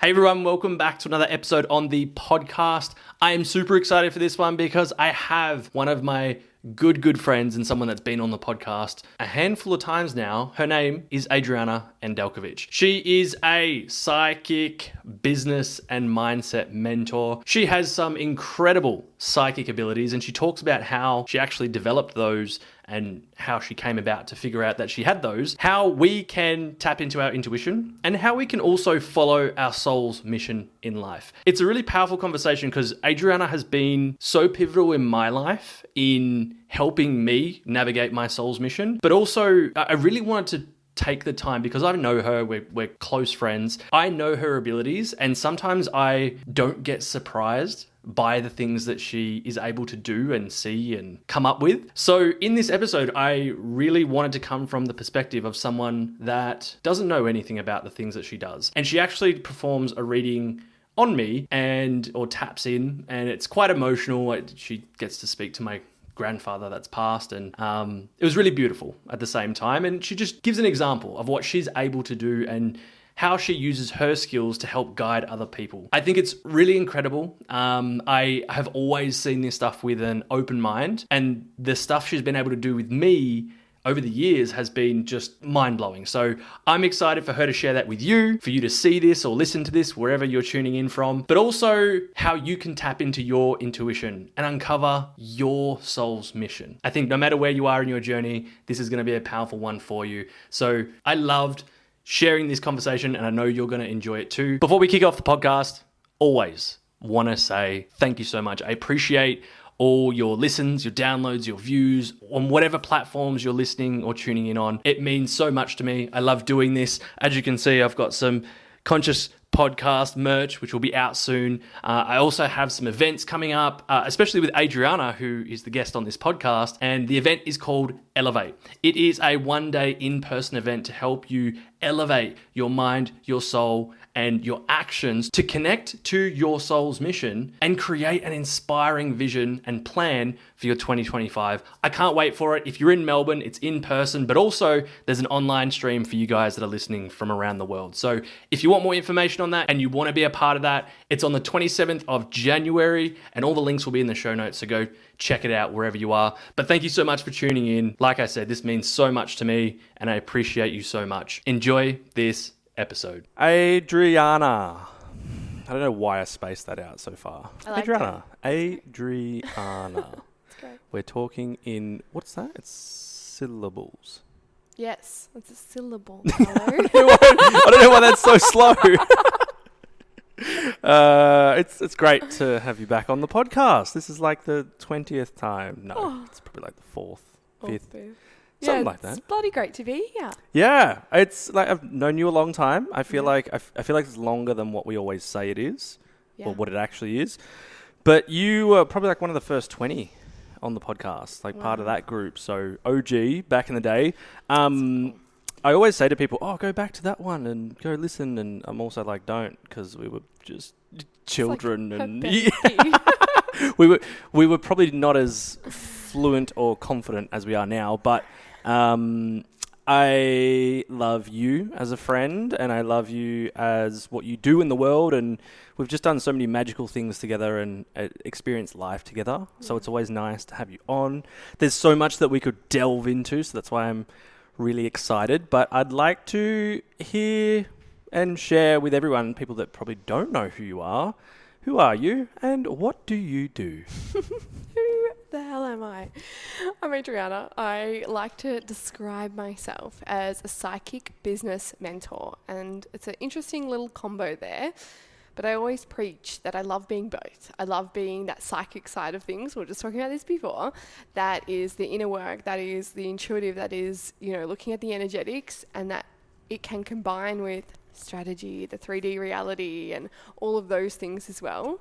Hey everyone, welcome back to another episode on the podcast. I am super excited for this one because I have one of my good friends and someone that's been on the podcast a handful of times now. Her name is Adriana Andelkovic. She is a psychic, business and mindset mentor. She has some incredible psychic abilities and she talks about how she actually developed those and how she came about to figure out that she had those, how we can tap into our intuition, and how we can also follow our soul's mission in life. It's a really powerful conversation because Adriana has been so pivotal in my life in helping me navigate my soul's mission, but also I really wanted to take the time because I know her, we're close friends. I know her abilities and sometimes I don't get surprised by the things that she is able to do and see and come up with. So in this episode, I really wanted to come from the perspective of someone that doesn't know anything about the things that she does. And she actually performs a reading on me or taps in, and it's quite emotional. She gets to speak to my grandfather that's passed, and it was really beautiful at the same time. And she just gives an example of what she's able to do and how she uses her skills to help guide other people. I think it's really incredible. I have always seen this stuff with an open mind, and the stuff she's been able to do with me over the years has been just mind-blowing. So I'm excited for her to share that with you, for you to see this or listen to this wherever you're tuning in from, but also how you can tap into your intuition and uncover your soul's mission. I think no matter where you are in your journey, this is going to be a powerful one for you. So I loved sharing this conversation and I know you're going to enjoy it too. Before we kick off the podcast, always want to say thank you so much. I appreciate all your listens, your downloads, your views on whatever platforms you're listening or tuning in on. It means so much to me. I love doing this. As you can see, I've got some Conscious Podcast merch, which will be out soon. I also have some events coming up, especially with Adriana, who is the guest on this podcast. And the event is called Elevate. It is a one-day in-person event to help you elevate your mind, your soul, and your actions to connect to your soul's mission and create an inspiring vision and plan for your 2025. I can't wait for it. If you're in Melbourne, it's in person, but also there's an online stream for you guys that are listening from around the world. So if you want more information on that and you want to be a part of that, it's on the 27th of January and all the links will be in the show notes. So go check it out wherever you are. But thank you so much for tuning in. Like I said, this means so much to me and I appreciate you so much. Enjoy this episode. Adriana. I don't know why I spaced that out so far. Adriana. Adriana. That's great. We're talking in, what's that? It's syllables. Yes, it's a syllable. Hello. I don't know why that's so slow. It's great to have you back on the podcast. This is like the 20th time. No, it's probably like the 4th, 5th. Something like that. It's bloody great to be here. Yeah, it's like I've known you a long time. I feel like it's longer than what we always say it is, or what it actually is. But you were probably like one of the first 20 on the podcast, like part of that group. So OG back in the day. Cool. I always say to people, "Oh, go back to that one and go listen." And I'm also like, "Don't," because we were just children, and we were probably not as fluent or confident as we are now, but. I love you as a friend and I love you as what you do in the world, and we've just done so many magical things together and experienced life together. So it's always nice to have you on. There's so much that we could delve into, so that's why I'm really excited. But I'd like to hear and share with everyone, people that probably don't know who you are. Who are you and what do you do? Who the hell am I? I'm Adriana. I like to describe myself as a psychic business mentor, and it's an interesting little combo there. But I always preach that I love being both. I love being that psychic side of things. We were just talking about this before. That is the inner work. That is the intuitive. That is, looking at the energetics, and that it can combine with strategy, the 3D reality, and all of those things as well.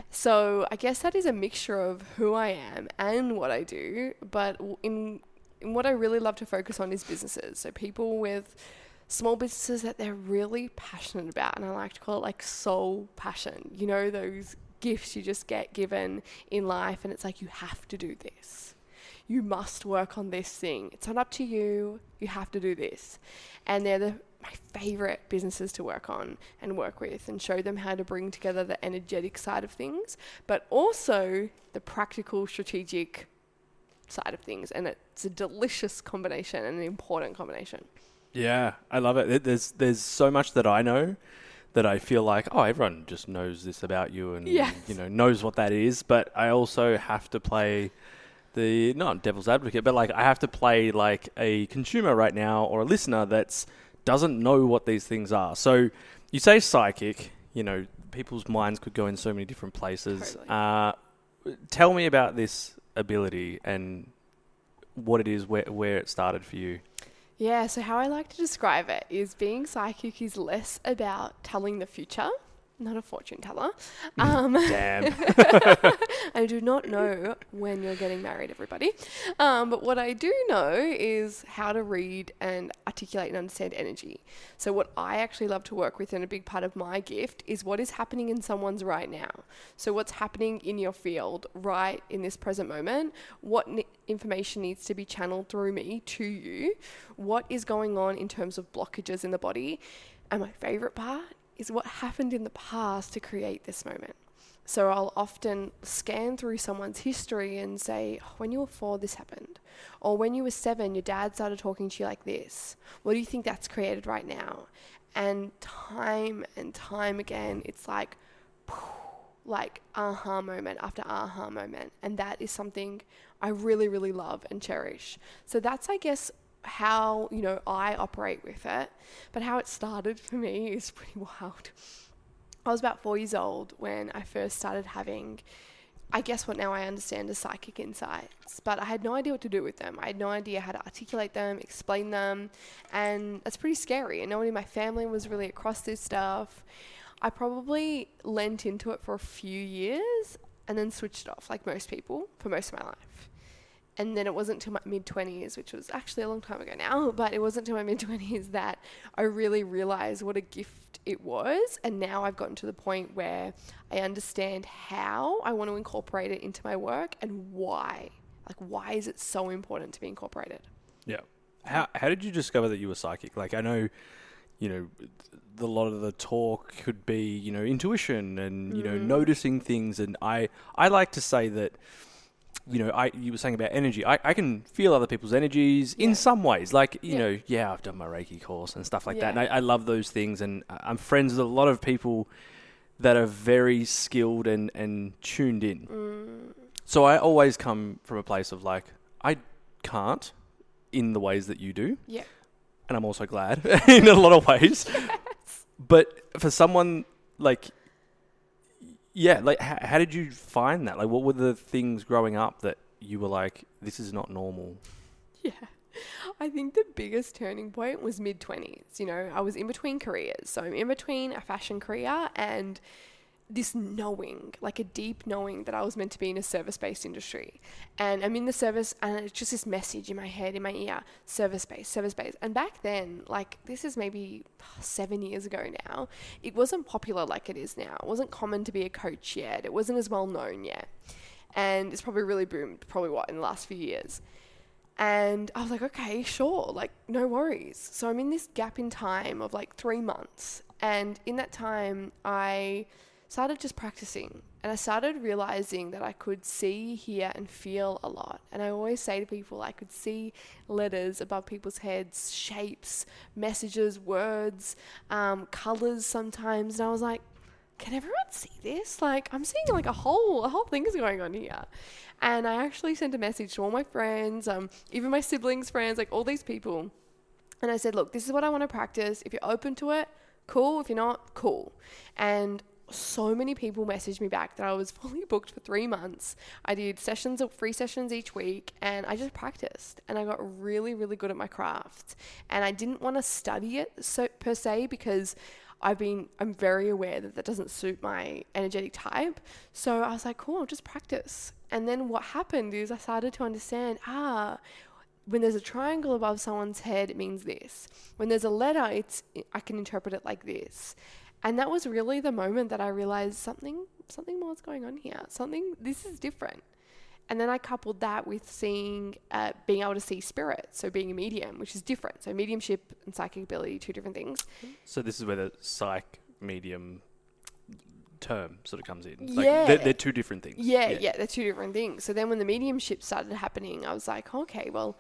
So I guess that is a mixture of who I am and what I do. But in what I really love to focus on is businesses. So people with small businesses that they're really passionate about, and I like to call it like soul passion. Those gifts you just get given in life, and it's like, you have to do this. You must work on this thing. It's not up to you. You have to do this. And they're the my favorite businesses to work on and work with, and show them how to bring together the energetic side of things, but also the practical, strategic side of things. And it's a delicious combination and an important combination. Yeah, I love it. There's so much that I know that I feel like, oh, everyone just knows this about you and, knows what that is. But I also have to play not devil's advocate, but like I have to play like a consumer right now or a listener that's doesn't know what these things are. So you say psychic, people's minds could go in so many different places. Totally. Tell me about this ability and what it is, where it started for you. Yeah, so how I like to describe it is being psychic is less about telling the future, not a fortune teller. Damn. I do not know when you're getting married, everybody. But what I do know is how to read and articulate and understand energy. So what I actually love to work with, and a big part of my gift, is what is happening in someone's right now. So what's happening in your field right in this present moment, what information needs to be channeled through me to you, what is going on in terms of blockages in the body. And my favorite part is what happened in the past to create this moment. So I'll often scan through someone's history and say, when you were 4, this happened. Or when you were 7, your dad started talking to you like this. What do you think that's created right now? And time again, it's like aha moment after aha moment. And that is something I really, really love and cherish. So that's, I guess, how, I operate with it. But how it started for me is pretty wild. I was about 4 years old when I first started having, I guess what now I understand as psychic insights, but I had no idea what to do with them. I had no idea how to articulate them, explain them, and that's pretty scary. And no one in my family was really across this stuff. I probably lent into it for a few years and then switched off, like most people, for most of my life. And then it wasn't until my mid-20s, which was actually a long time ago now, but it wasn't until my mid-20s that I really realized what a gift it was. And now I've gotten to the point where I understand how I want to incorporate it into my work and why. Like, why is it so important to be incorporated? Yeah. How did you discover that you were psychic? Like, I know, a lot of the talk could be, intuition and, noticing things. And I like to say that, you were saying about energy. I can feel other people's energies in some ways. Like, I've done my Reiki course and stuff like that. And I love those things. And I'm friends with a lot of people that are very skilled and tuned in. So I always come from a place of like, I can't in the ways that you do. Yeah. And I'm also glad in a lot of ways. Yes. But for someone like... Yeah, like how did you find that? Like, what were the things growing up that you were like, this is not normal? Yeah, I think the biggest turning point was mid-20s. I was in between careers. So I'm in between a fashion career and this knowing, like a deep knowing that I was meant to be in a service-based industry. And I'm in the service and it's just this message in my head, in my ear, service-based. And back then, like this is maybe 7 years ago now, it wasn't popular like it is now. It wasn't common to be a coach yet. It wasn't as well known yet. And it's probably really boomed, in the last few years. And I was like, okay, sure, like no worries. So I'm in this gap in time of like 3 months. And in that time, I started just practicing, and I started realizing that I could see, hear and feel a lot. And I always say to people, I could see letters above people's heads, shapes, messages, words, colors sometimes. And I was like, can everyone see this? Like I'm seeing like a whole thing is going on here. And I actually sent a message to all my friends, even my siblings' friends, like all these people. And I said, look, this is what I want to practice. If you're open to it, cool. If you're not, cool. And so many people messaged me back that I was fully booked for 3 months. I did free sessions each week, and I just practiced, and I got really, really good at my craft. And I didn't want to study it per se because I'm very aware that doesn't suit my energetic type. So I was like, cool, I'll just practice. And then what happened is I started to understand, when there's a triangle above someone's head, it means this. When there's a letter, I can interpret it like this. And that was really the moment that I realized something more is going on here. This is different. And then I coupled that with being able to see spirit. So being a medium, which is different. So mediumship and psychic ability, two different things. So this is where the psych medium term sort of comes in. They're two different things. Yeah, they're two different things. So then when the mediumship started happening, I was like, okay, well,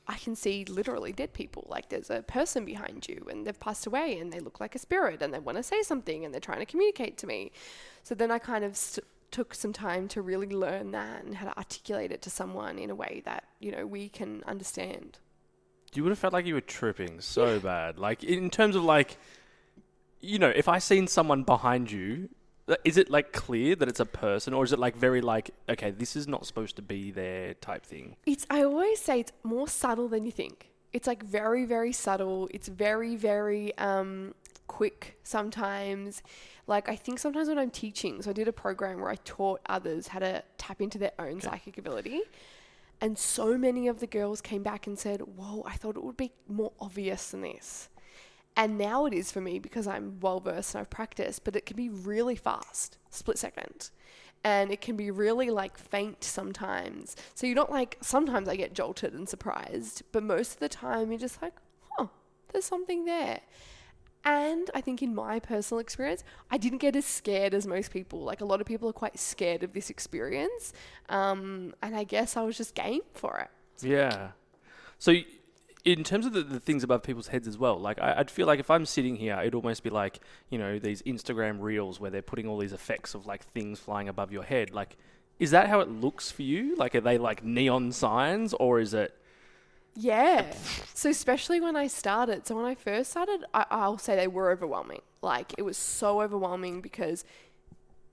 I can see literally dead people. Like there's a person behind you and they've passed away and they look like a spirit and they want to say something and they're trying to communicate to me. So then I kind of took some time to really learn that and how to articulate it to someone in a way that, we can understand. You would have felt like you were tripping so bad. Like in terms of like, if I seen someone behind you, is it like clear that it's a person, or is it like very like, okay, this is not supposed to be there type thing? I always say it's more subtle than you think. It's like very, very subtle. It's very, very quick sometimes. Like I think sometimes when I'm teaching, so I did a program where I taught others how to tap into their own psychic ability. And so many of the girls came back and said, whoa, I thought it would be more obvious than this. And now it is for me because I'm well versed and I've practiced, but it can be really fast, split second. And it can be really like faint sometimes. So you're not like, sometimes I get jolted and surprised, but most of the time you're just like, there's something there. And I think in my personal experience, I didn't get as scared as most people. Like a lot of people are quite scared of this experience. And I guess I was just game for it. Yeah. So in terms of the things above people's heads as well, like I'd feel like if I'm sitting here, it'd almost be like, these Instagram reels where they're putting all these effects of like things flying above your head. Like, is that how it looks for you? Like, are they like neon signs, or is it? Yeah. So especially when I started. So when I first started, I'll say they were overwhelming. Like it was so overwhelming because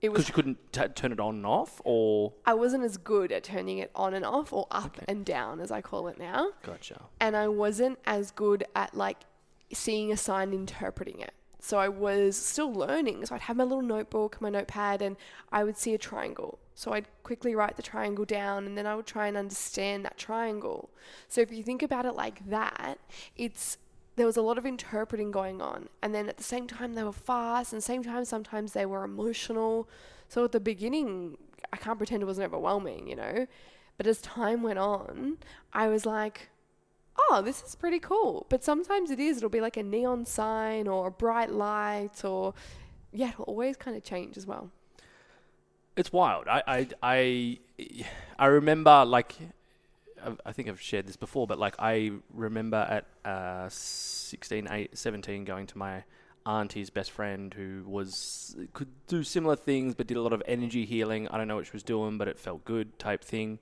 because you couldn't turn it on and off, or? I wasn't as good at turning it on and off, or up and down, as I call it now. Gotcha. And I wasn't as good at like seeing a sign and interpreting it. So I was still learning. So I'd have my little notebook, my notepad, and I would see a triangle. So I'd quickly write the triangle down, and then I would try and understand that triangle. So if you think about it like that, there was a lot of interpreting going on. And then at the same time, they were fast. And at the same time, sometimes they were emotional. So at the beginning, I can't pretend it wasn't overwhelming, But as time went on, I was like, oh, this is pretty cool. But sometimes it'll be like a neon sign or a bright light or, it'll always kind of change as well. It's wild. I remember like, I think I've shared this before, but like I remember at 16, 17 going to my auntie's best friend who could do similar things but did a lot of energy healing. I don't know what she was doing, but it felt good type thing.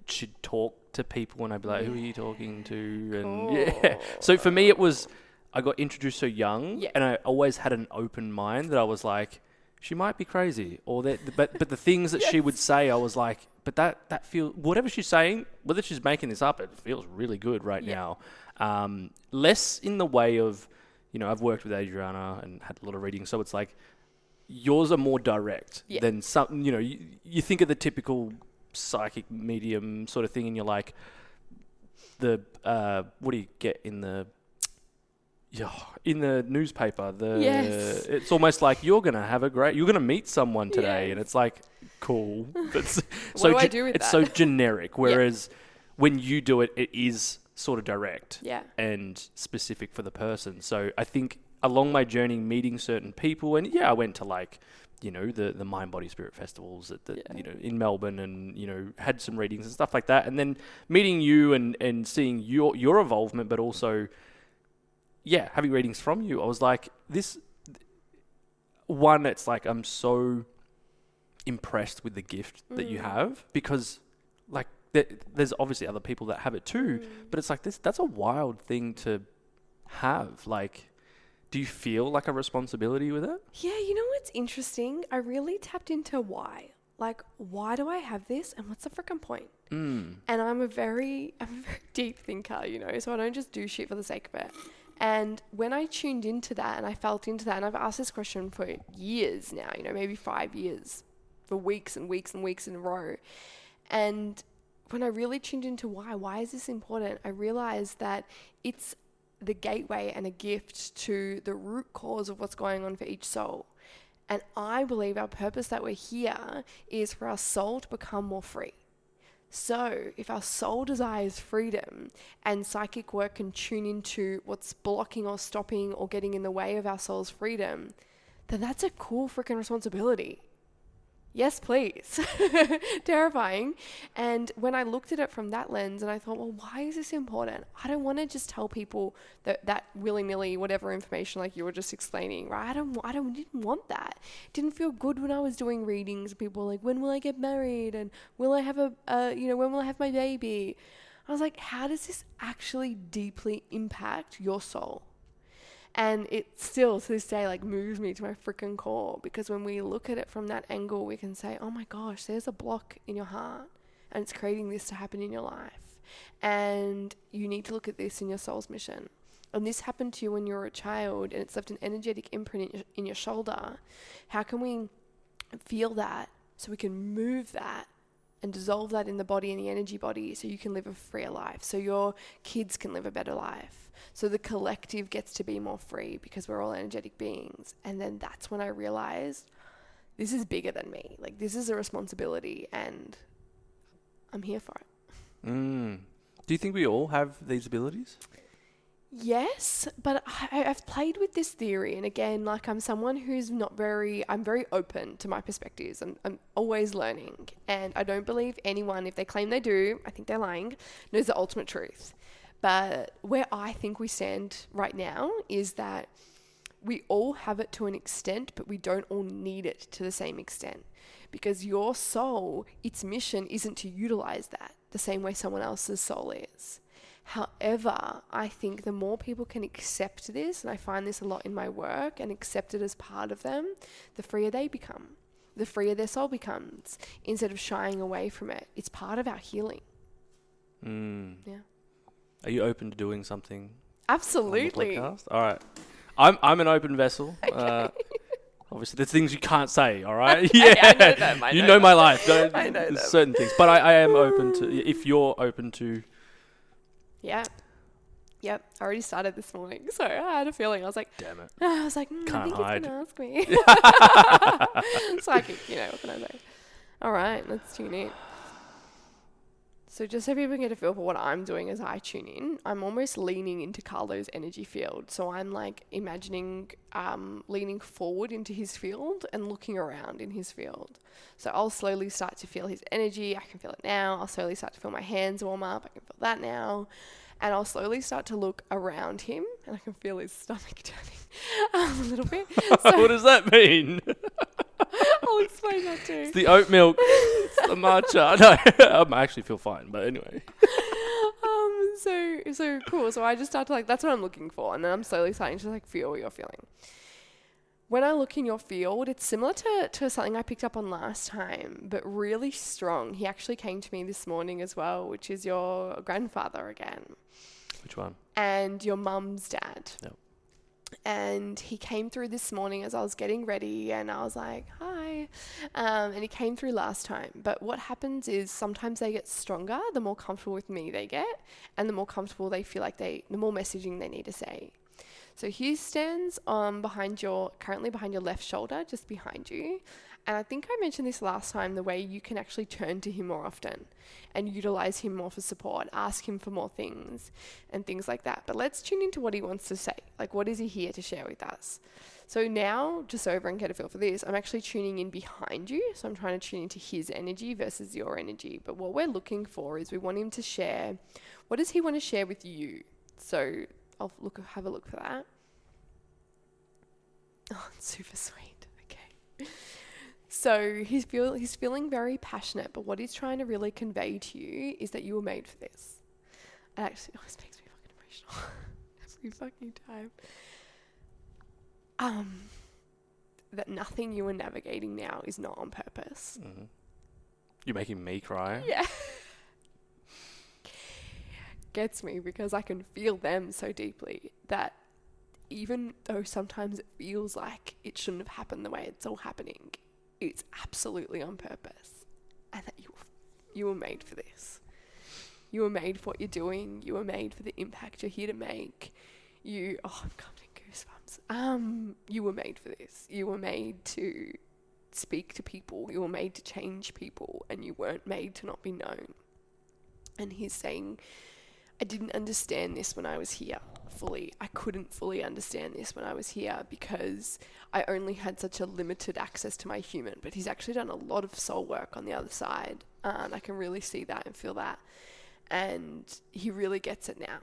She'd talk to people and I'd be like, who are you talking to? And cool. So for me I got introduced so young and I always had an open mind that I was like, she might be crazy, or that, but the things that she would say, I was like, but that feels, whatever she's saying, whether she's making this up, it feels really good right now. Less in the way of, I've worked with Adriana and had a lot of readings, so it's like yours are more direct than some. You think of the typical psychic medium sort of thing, and you're like, what do you get in the newspaper, it's almost like you're going to meet someone today. And it's like, cool. That's what do I do with it's that? so generic. Whereas when you do it, it is sort of direct and specific for the person. So I think along my journey, meeting certain people, and I went to like, the Mind, Body, Spirit festivals in Melbourne, and, had some readings and stuff like that. And then meeting you and seeing your involvement, but also, having readings from you, I was like, it's like, I'm so impressed with the gift that you have, because like there's obviously other people that have it too, but it's like that's a wild thing to have. Like, do you feel like a responsibility with it? Yeah, what's interesting? I really tapped into why. Like, why do I have this, and what's the freaking point? And I'm a very deep thinker, so I don't just do shit for the sake of it. And when I tuned into that and I felt into that, and I've asked this question for years now, maybe 5 years, for weeks and weeks and weeks in a row. And when I really tuned into why is this important? I realized that it's the gateway and a gift to the root cause of what's going on for each soul. And I believe our purpose that we're here is for our soul to become more free. So if our soul desires freedom and psychic work can tune into what's blocking or stopping or getting in the way of our soul's freedom, then that's a cool freaking responsibility. Yes, please. Terrifying. And when I looked at it from that lens and I thought, well, why is this important? I don't want to just tell people that willy-nilly, whatever information like you were just explaining, right? I didn't want that. It didn't feel good when I was doing readings. People were like, when will I get married? And will I have when will I have my baby? I was like, how does this actually deeply impact your soul? And it still, to this day, like moves me to my freaking core, because when we look at it from that angle, we can say, oh my gosh, there's a block in your heart and it's creating this to happen in your life. And you need to look at this in your soul's mission. And this happened to you when you were a child and it's left an energetic imprint in your shoulder. How can we feel that so we can move that and dissolve that in the body and the energy body so you can live a freer life, so your kids can live a better life, so the collective gets to be more free because we're all energetic beings. And then that's when I realized this is bigger than me. Like, this is a responsibility and I'm here for it. Do you think we all have these abilities? Yes, but I've played with this theory. And again, like, I'm someone who's I'm very open to my perspectives. I'm always learning. And I don't believe anyone, if they claim they do, I think they're lying, knows the ultimate truth. But where I think we stand right now is that we all have it to an extent, but we don't all need it to the same extent. Because your soul, its mission isn't to utilize that the same way someone else's soul is. However, I think the more people can accept this, and I find this a lot in my work, and accept it as part of them, the freer they become, the freer their soul becomes, instead of shying away from it. It's part of our healing. Yeah. Are you open to doing something? Absolutely. On the podcast? All right. I'm an open vessel. Okay. Obviously, there's things you can't say, all right? Yeah. I know them. You know my life. I know them. Certain things. But I am open to, if you're open to... Yeah. Yep. I already started this morning, so I had a feeling. I was like, damn it. I was like, Can't I think hide. he's going to ask me. Psychic, what can I say? All right, let's tune in. So just so people get a feel for what I'm doing as I tune in, I'm almost leaning into Carlo's energy field. So I'm like imagining leaning forward into his field and looking around in his field. So I'll slowly start to feel his energy. I can feel it now. I'll slowly start to feel my hands warm up. I can feel that now. And I'll slowly start to look around him and I can feel his stomach turning a little bit. So What does that mean? I'll explain that too. It's the oat milk. It's the matcha. No, I actually feel fine, but anyway. So cool. So I just start to that's what I'm looking for. And then I'm slowly starting to feel what you're feeling. When I look in your field, it's similar to something I picked up on last time, but really strong. He actually came to me this morning as well, which is your grandfather again. Which one? And your mum's dad. Yep. And he came through this morning as I was getting ready and I was like, hi. And he came through last time. But what happens is sometimes they get stronger the more comfortable with me they get and the more comfortable they feel like the more messaging they need to say. So he stands currently behind your left shoulder, just behind you. And I think I mentioned this last time, the way you can actually turn to him more often and utilize him more for support, ask him for more things and things like that. But let's tune into what he wants to say. What is he here to share with us? So now, just so everyone can get a feel for this, I'm actually tuning in behind you. So I'm trying to tune into his energy versus your energy. But what we're looking for is we want him to share, what does he want to share with you? So I'll have a look for that. Oh, it's super sweet. Okay. So he's feeling very passionate, but what he's trying to really convey to you is that you were made for this. It actually always makes me fucking emotional every fucking time. That nothing you are navigating now is not on purpose. Mm-hmm. You're making me cry. Yeah. Gets me because I can feel them so deeply that even though sometimes it feels like it shouldn't have happened the way it's all happening, it's absolutely on purpose, and that you were made for this. You were made for what you're doing. You were made for the impact you're here to make. I'm coming to goosebumps. you were made for this. You were made to speak to people. You were made to change people, and you weren't made to not be known. And he's saying, I didn't understand this when I was here fully. I couldn't fully understand this when I was here because I only had such a limited access to my human. But he's actually done a lot of soul work on the other side. I can really see that and feel that. And he really gets it now.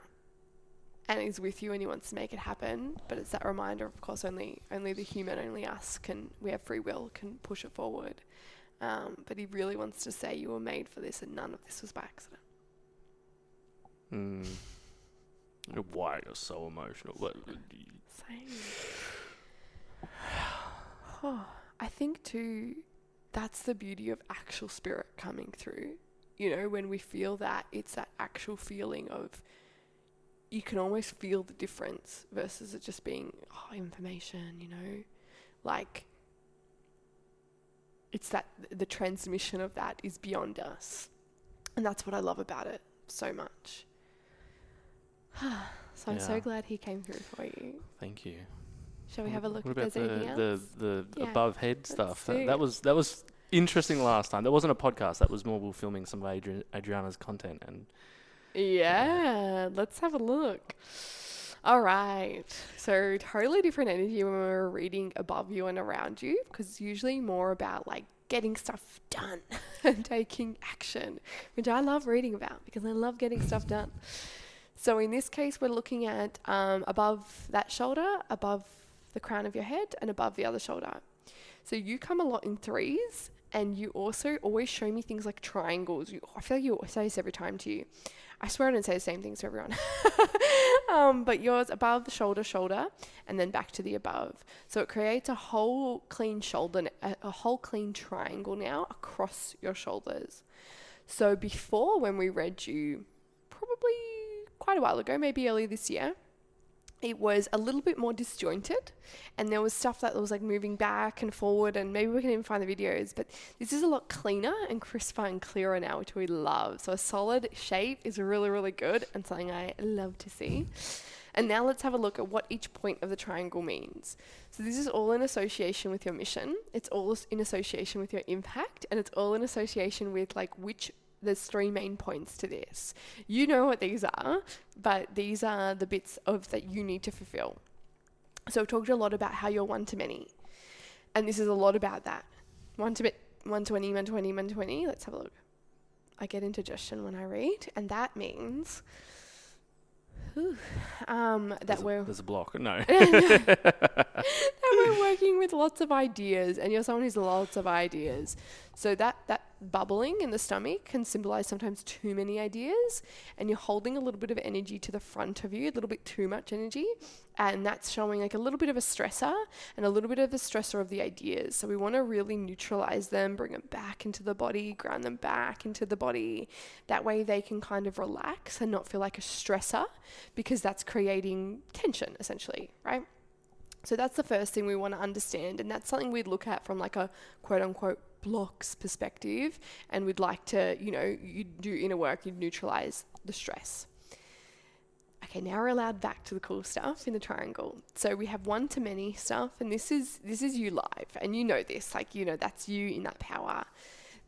And he's with you and he wants to make it happen. But it's that reminder, of course, only the human, only us we have free will, can push it forward. But he really wants to say you were made for this and none of this was by accident. Why you're so emotional? Same. I think too, that's the beauty of actual spirit coming through. You know, when we feel that, it's that actual feeling of, you can almost feel the difference versus it just being information, you know, like it's that the transmission of that is beyond us. And that's what I love about it so much. So I'm so glad he came through for you. Thank you. Shall we have a look what if there's anything else? The above head stuff? That was interesting last time. That wasn't a podcast. That was more we were filming some of Adriana's content. And let's have a look. All right. So totally different energy when we're reading above you and around you, because it's usually more about like getting stuff done and taking action, which I love reading about because I love getting stuff done. So in this case, we're looking at above that shoulder, above the crown of your head, and above the other shoulder. So you come a lot in threes, and you also always show me things like triangles. I feel like you say this every time to you. I swear I don't say the same things to everyone. But yours above the shoulder, and then back to the above. So it creates a whole clean shoulder, a whole clean triangle now across your shoulders. So before, when we read you, probably quite a while ago, maybe early this year, it was a little bit more disjointed, and there was stuff that was like moving back and forward, and maybe we can even find the videos, but this is a lot cleaner and crisper and clearer now, which we love. So a solid shape is really, really good and something I love to see. And now let's have a look at what each point of the triangle means. So this is all in association with your mission. It's all in association with your impact, and it's all in association with like there's three main points to this. You know what these are, but these are the bits of that you need to fulfill. So I've talked a lot about how you're one to many. And this is a lot about that. 120, 120. Let's have a look. I get indigestion when I read, and that means there's a block. No. That we're working with lots of ideas, and you're someone who's lots of ideas. So that bubbling in the stomach can symbolize sometimes too many ideas, and you're holding a little bit of energy to the front of you, a little bit too much energy, and that's showing like a little bit of a stressor and a little bit of a stressor of the ideas. So we want to really neutralize them, bring them back into the body, ground them back into the body. That way they can kind of relax and not feel like a stressor, because that's creating tension essentially, right? So that's the first thing we want to understand, and that's something we'd look at from like a quote unquote blocks perspective, and we'd like to, you do inner work, you neutralize the stress. Okay, now we're allowed back to the cool stuff in the triangle. So we have one to many stuff, and this is you live, and you know this, like, that's you in that power.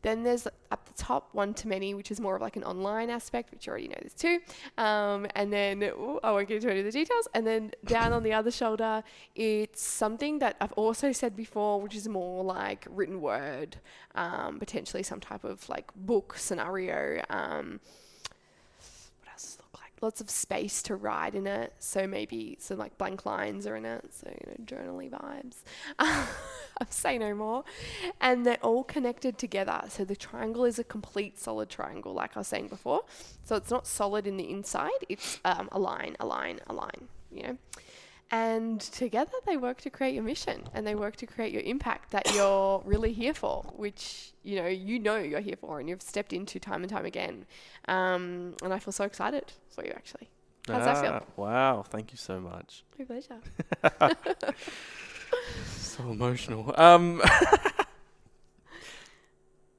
Then there's at the top one to many, which is more of like an online aspect, which you already know this too. And then, I won't get into any of the details. And then down on the other shoulder, it's something that I've also said before, which is more like written word, potentially some type of like book scenario. What else does it look like? Lots of space to write in it. So maybe some like blank lines are in it. So, journaly vibes. I'll say no more. And they're all connected together. So the triangle is a complete solid triangle, like I was saying before. So it's not solid in the inside. It's a line, And together they work to create your mission, and they work to create your impact that you're really here for, which, you're here for, and you've stepped into time and time again. And I feel so excited for you, actually. How's that feel? Wow. Thank you so much. My pleasure. So emotional.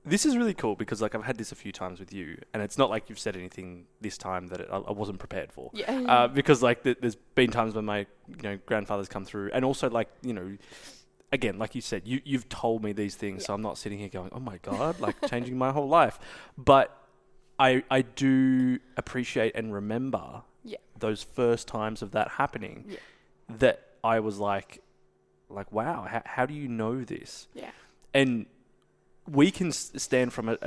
This is really cool because like I've had this a few times with you, and it's not like you've said anything this time that I wasn't prepared for. Yeah. Because like there's been times when my grandfather's come through, and also like again, like you said, you've told me these things, so I'm not sitting here going, oh my God, like changing my whole life. But I do appreciate and remember those first times of that happening that I was like wow, how do you know this? Yeah. And we can stand from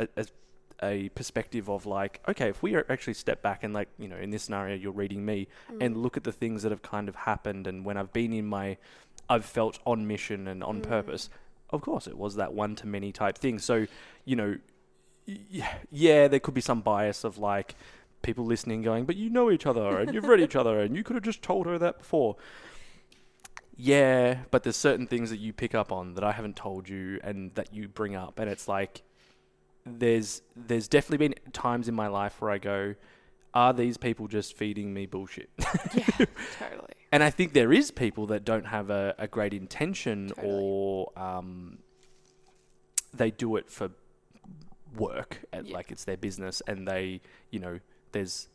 a perspective of like, okay, if we actually step back and like, in this scenario, you're reading me and look at the things that have kind of happened. And when I've been I've felt on mission and on purpose, of course it was that one-to-many type thing. So, there could be some bias of like people listening going, but you know each other and you've read each other and you could have just told her that before. Yeah, but there's certain things that you pick up on that I haven't told you and that you bring up. And it's like, there's definitely been times in my life where I go, are these people just feeding me bullshit? Yeah, totally. And I think there is people that don't have a great intention or they do it for work, like it's their business, and they, there's,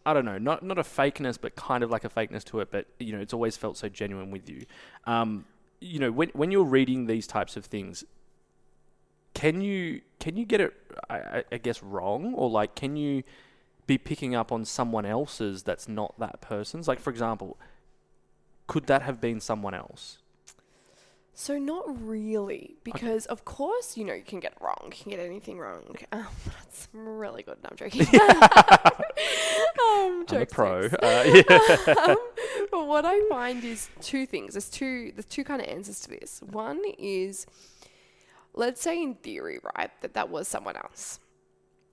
I don't know, not a fakeness, but kind of like a fakeness to it. But, it's always felt so genuine with you. When you're reading these types of things, can you get it, I guess, wrong? Or like, can you be picking up on someone else's that's not that person's? Like, for example, could that have been someone else? So not really, because of course, you can get it wrong. You can get anything wrong. That's really good. No, I'm joking. I'm a pro. But what I find is two things. There's two kind of answers to this. One is, let's say in theory, right, that was someone else.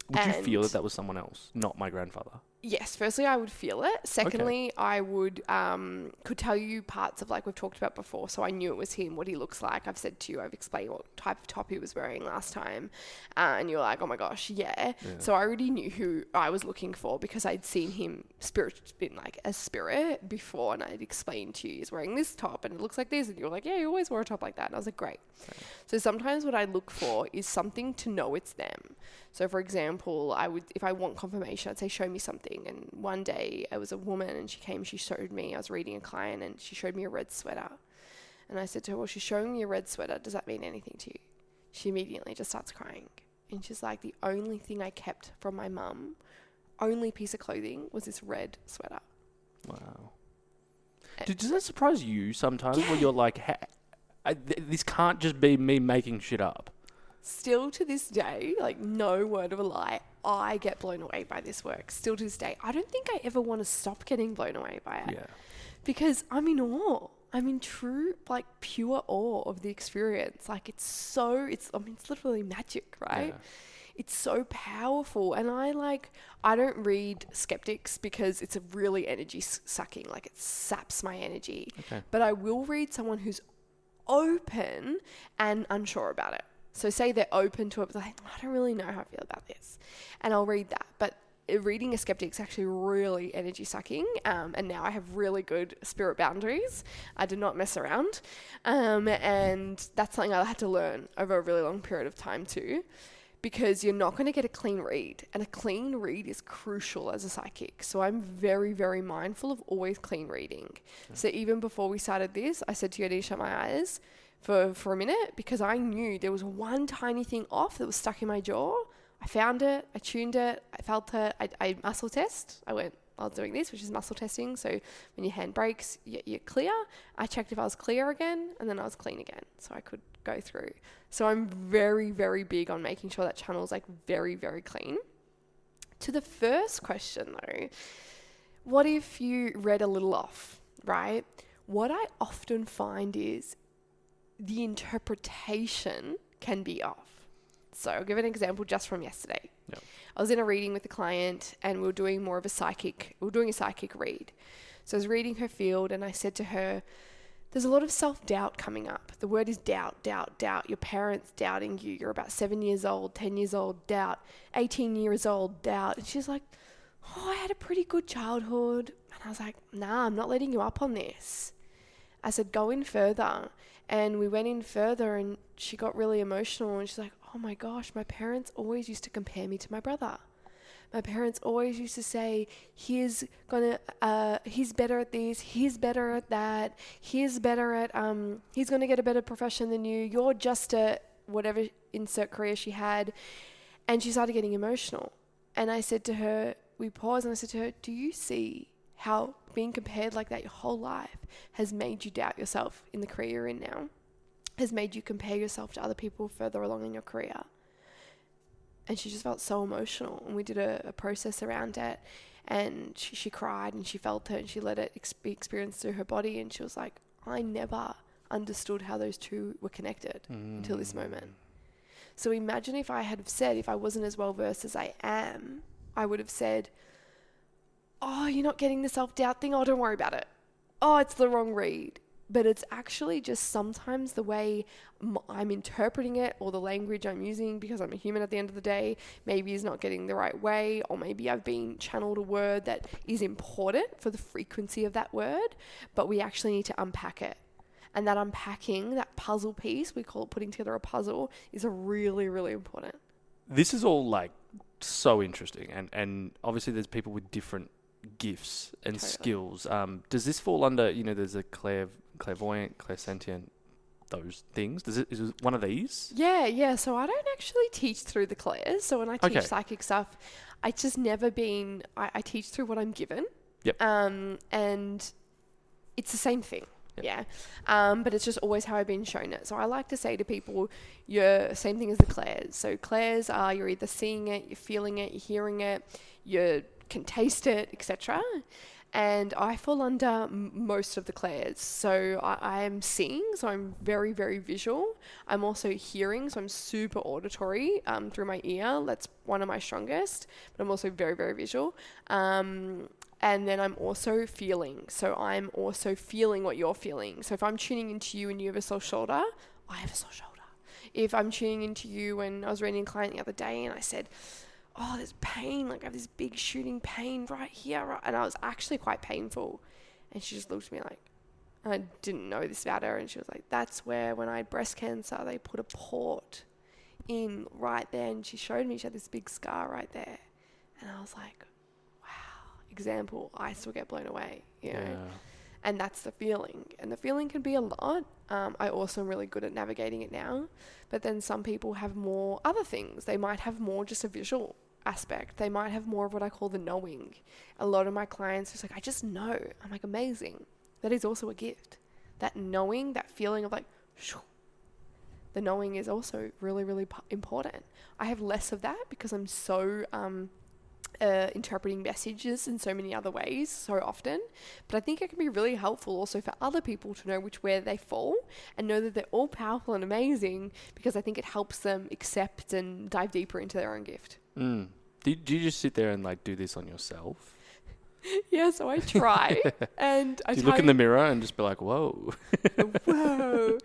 Would you feel that was someone else, not my grandfather? Yes, firstly, I would feel it. Secondly, I would could tell you parts of, like we've talked about before, so I knew it was him, what he looks like. I've said to you, I've explained what type of top he was wearing last time, and you're like, oh my gosh, yeah. So I already knew who I was looking for because I'd seen him been like a spirit before, and I'd explained to you, he's wearing this top, and it looks like this, and you're like, yeah, you always wore a top like that. And I was like, great. Okay. So sometimes what I look for is something to know it's them. So for example, if I want confirmation, I'd say, show me something. And one day it was a woman and she showed me, I was reading a client and she showed me a red sweater. And I said to her, well, she's showing me a red sweater. Does that mean anything to you? She immediately just starts crying. And she's like, the only thing I kept from my mum, only piece of clothing, was this red sweater. Wow. Does that surprise you sometimes where you're like, this can't just be me making shit up? Still to this day, like no word of a lie, I get blown away by this work. Still to this day. I don't think I ever want to stop getting blown away by it. Yeah. Because I'm in awe. I'm in true, like pure awe of the experience. Like it's literally magic, right? Yeah. It's so powerful. And I don't read skeptics because it's a really energy sucking, like it saps my energy. Okay. But I will read someone who's open and unsure about it. So say they're open to it, but like, I don't really know how I feel about this. And I'll read that. But reading a skeptic is actually really energy sucking. And now I have really good spirit boundaries. I do not mess around. And that's something I had to learn over a really long period of time too, because you're not going to get a clean read. And a clean read is crucial as a psychic. So I'm very, very mindful of always clean reading. Okay. So even before we started this, I said to you, I need to shut my eyes for a minute because I knew there was one tiny thing off that was stuck in my jaw. I found it, I tuned it, I felt it, I muscle test. I was doing this, which is muscle testing. So when your hand breaks, you're clear. I checked if I was clear again, and then I was clean again. So I could go through. So I'm very, very big on making sure that channel is like very, very clean. To the first question though, what if you read a little off, right? What I often find is the interpretation can be off. So I'll give an example just from yesterday. Yep. I was in a reading with a client and we were doing a psychic read. So I was reading her field and I said to her, there's a lot of self-doubt coming up. The word is doubt, doubt, doubt. Your parents doubting you. You're about 7 years old, 10 years old, doubt. 18 years old, doubt. And she's like, oh, I had a pretty good childhood. And I was like, nah, I'm not letting you up on this. I said, go in further. And we went in further and she got really emotional and she's like, oh my gosh, my parents always used to compare me to my brother. My parents always used to say, he's better at this, he's better at that, he's going to get a better profession than you, you're just a whatever insert career she had. And she started getting emotional. And I said to her, we paused and I said to her, do you see how being compared like that your whole life has made you doubt yourself in the career you're in now? Has made you compare yourself to other people further along in your career? And she just felt so emotional. And we did a process around it. And she cried and she felt it and she let it be experienced through her body. And she was like, I never understood how those two were connected until this moment. So imagine if I had said, if I wasn't as well versed as I am, I would have said, oh, you're not getting the self-doubt thing. Oh, don't worry about it. Oh, it's the wrong read. But it's actually just sometimes the way I'm interpreting it or the language I'm using, because I'm a human at the end of the day, maybe is not getting the right way, or maybe I've been channeled a word that is important for the frequency of that word, but we actually need to unpack it. And that unpacking, that puzzle piece, we call it putting together a puzzle, is a really, really important. This is all like so interesting. And obviously there's people with different gifts and skills. Does this fall under, there's a clairvoyant, clairsentient, those things? Is it one of these? Yeah. So I don't actually teach through the clairs. So when I teach psychic stuff, I teach through what I'm given. Yep. And it's the same thing. Yep. Yeah. But it's just always how I've been shown it. So I like to say to people, you're the same thing as the clairs. So clairs are, you're either seeing it, you're feeling it, you're hearing it, you can taste it, etc. And I fall under most of the clairs. So I am seeing, so I'm very, very visual. I'm also hearing, so I'm super auditory through my ear. That's one of my strongest, but I'm also very, very visual. And then I'm also feeling. So I'm also feeling what you're feeling. So if I'm tuning into you and you have a sore shoulder, I have a sore shoulder. If I'm tuning into you, and I was reading a client the other day and I said, oh, there's pain, like I have this big shooting pain right here. Right? And I was actually quite painful. And she just looked at me like, I didn't know this about her. And she was like, that's where when I had breast cancer, they put a port in right there. And she showed me, she had this big scar right there. And I was like, wow, example, I still get blown away, you know. Yeah. And that's the feeling. And the feeling can be a lot. I also am really good at navigating it now. But then some people have more other things. They might have more just a visual aspect. They might have more of what I call the knowing. A lot of my clients are like, I just know. I'm like, amazing. That is also a gift. That knowing, that feeling of like, shoo, the knowing is also really, really important. I have less of that because I'm so interpreting messages in so many other ways so often. But I think it can be really helpful also for other people to know where they fall and know that they're all powerful and amazing, because I think it helps them accept and dive deeper into their own gift. Do you just sit there and like do this on yourself? Yeah, so I try. And I look in the mirror and just be like, whoa. Whoa.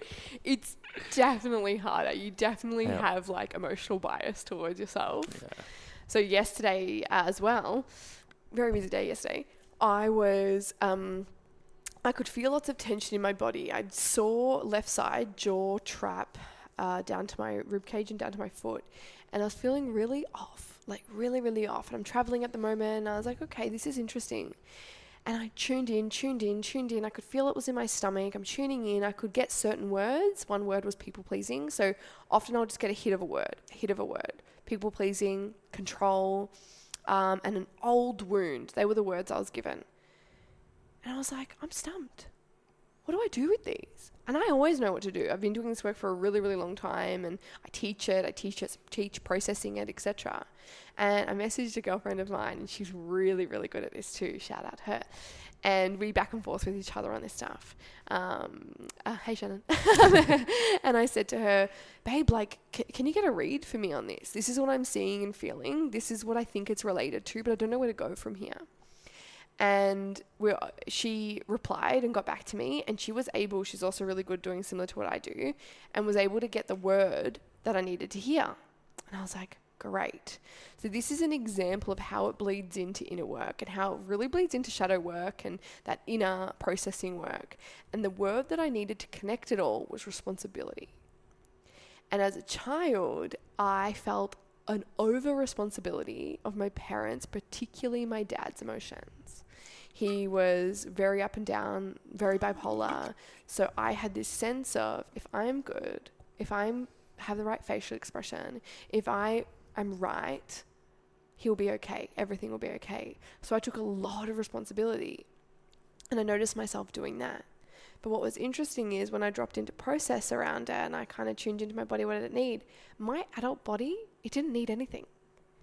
It's definitely harder. You definitely have like emotional bias towards yourself. Yeah. So yesterday as well, very busy day yesterday, I was, I could feel lots of tension in my body. I saw left side jaw trap down to my rib cage and down to my foot. And I was feeling really off, like really, really off. And I'm traveling at the moment. And I was like, okay, this is interesting. And I tuned in. I could feel it was in my stomach. I'm tuning in. I could get certain words. One word was people pleasing. So often I'll just get a hit of a word. People pleasing, control, and an old wound. They were the words I was given. And I was like, I'm stumped. What do I do with these? And I always know what to do. I've been doing this work for a really, really long time, and I teach processing it, etc. And I messaged a girlfriend of mine, and she's really, really good at this too. Shout out her. And we back and forth with each other on this stuff. Hey, Shannon. And I said to her, babe, like, can you get a read for me on this? This is what I'm seeing and feeling. This is what I think it's related to, but I don't know where to go from here. And she replied and got back to me, and she's also really good doing similar to what I do, and was able to get the word that I needed to hear. And I was like, great. So this is an example of how it bleeds into inner work and how it really bleeds into shadow work and that inner processing work. And the word that I needed to connect it all was responsibility. And as a child, I felt an over responsibility of my parents, particularly my dad's emotions. He was very up and down, very bipolar. So I had this sense of, if I'm good, if I have the right facial expression, if I am right, he'll be okay. Everything will be okay. So I took a lot of responsibility, and I noticed myself doing that. But what was interesting is when I dropped into process around it and I kind of tuned into my body, what did it need? My adult body, it didn't need anything.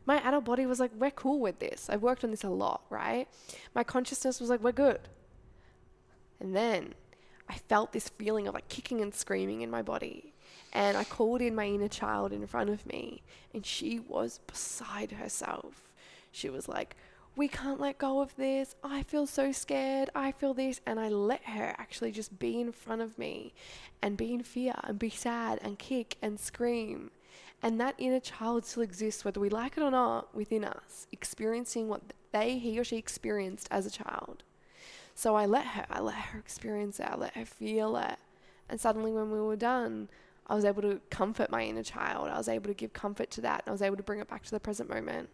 My adult body was like, we're cool with this. I've worked on this a lot, right? My consciousness was like, we're good. And then I felt this feeling of like kicking and screaming in my body. And I called in my inner child in front of me, and she was beside herself. She was like, we can't let go of this. I feel so scared. I feel this. And I let her actually just be in front of me and be in fear and be sad and kick and scream. And that inner child still exists, whether we like it or not, within us, experiencing what he or she experienced as a child. So I let her experience it. I let her feel it. And suddenly when we were done, I was able to comfort my inner child. I was able to give comfort to that. And I was able to bring it back to the present moment,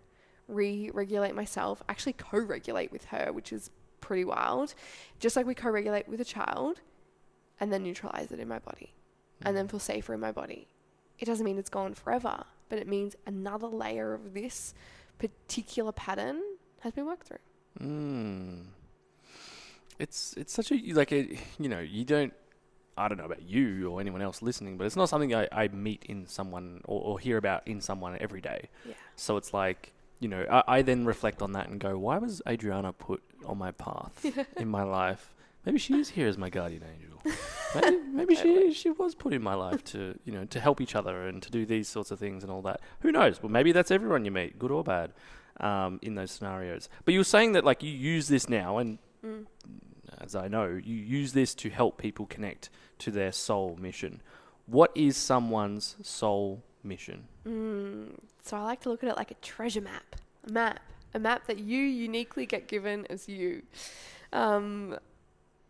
re-regulate myself, actually co-regulate with her, which is pretty wild. Just like we co-regulate with a child, and then neutralize it in my body, and then feel safer in my body. It doesn't mean it's gone forever, but it means another layer of this particular pattern has been worked through. It's such a, like, a, you know, you don't, I don't know about you or anyone else listening, but it's not something I meet in someone or hear about in someone every day. Yeah. So it's like, you know, I then reflect on that and go, why was Adriana put on my path in my life? Maybe she is here as my guardian angel. Maybe Totally. she was put in my life to, you know, to help each other and to do these sorts of things and all that. Who knows? Well, maybe that's everyone you meet, good or bad, in those scenarios. But you were saying that, like, you use this now, and as I know, you use this to help people connect to their soul mission. What is someone's soul mission? So I like to look at it like a treasure map, a map that you uniquely get given as you.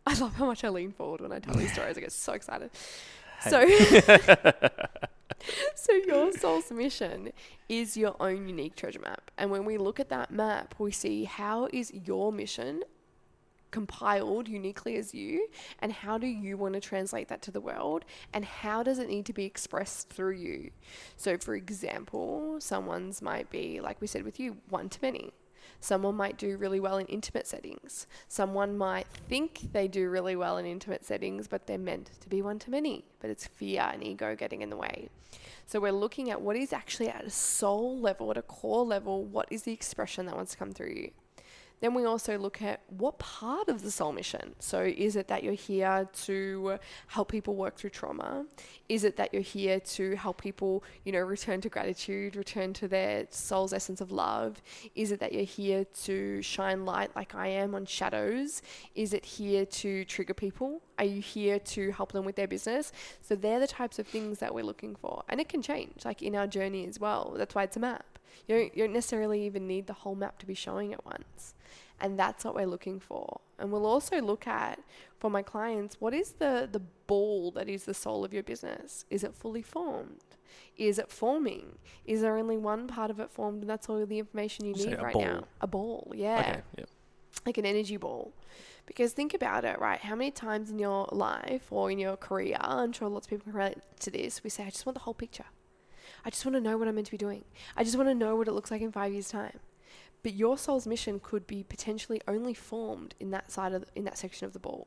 I love how much I lean forward when I tell these stories. I get so excited. Hey. So your soul's mission is your own unique treasure map. And when we look at that map, we see how is your mission compiled uniquely as you, and how do you want to translate that to the world, and how does it need to be expressed through you? So for example, someone's might be, like we said with you, one to many. Someone might do really well in intimate settings. Someone might think they do really well in intimate settings, but they're meant to be one to many, but it's fear and ego getting in the way. So we're looking at what is actually at a soul level, at a core level, what is the expression that wants to come through you. Then we also look at what part of the soul mission. So is it that you're here to help people work through trauma? Is it that you're here to help people, you know, return to gratitude, return to their soul's essence of love? Is it that you're here to shine light like I am on shadows? Is it here to trigger people? Are you here to help them with their business? So they're the types of things that we're looking for. And it can change, like in our journey as well. That's why it's a map. You don't necessarily even need the whole map to be showing at once. And that's what we're looking for. And we'll also look at, for my clients, what is the ball that is the soul of your business? Is it fully formed? Is it forming? Is there only one part of it formed and that's all the information you need right now? A ball, yeah. Okay, yeah. Like an energy ball. Because think about it, right? How many times in your life or in your career, I'm sure lots of people can relate to this, we say, I just want the whole picture. I just want to know what I'm meant to be doing. I just want to know what it looks like in 5 years' time. But your soul's mission could be potentially only formed in that in that section of the ball,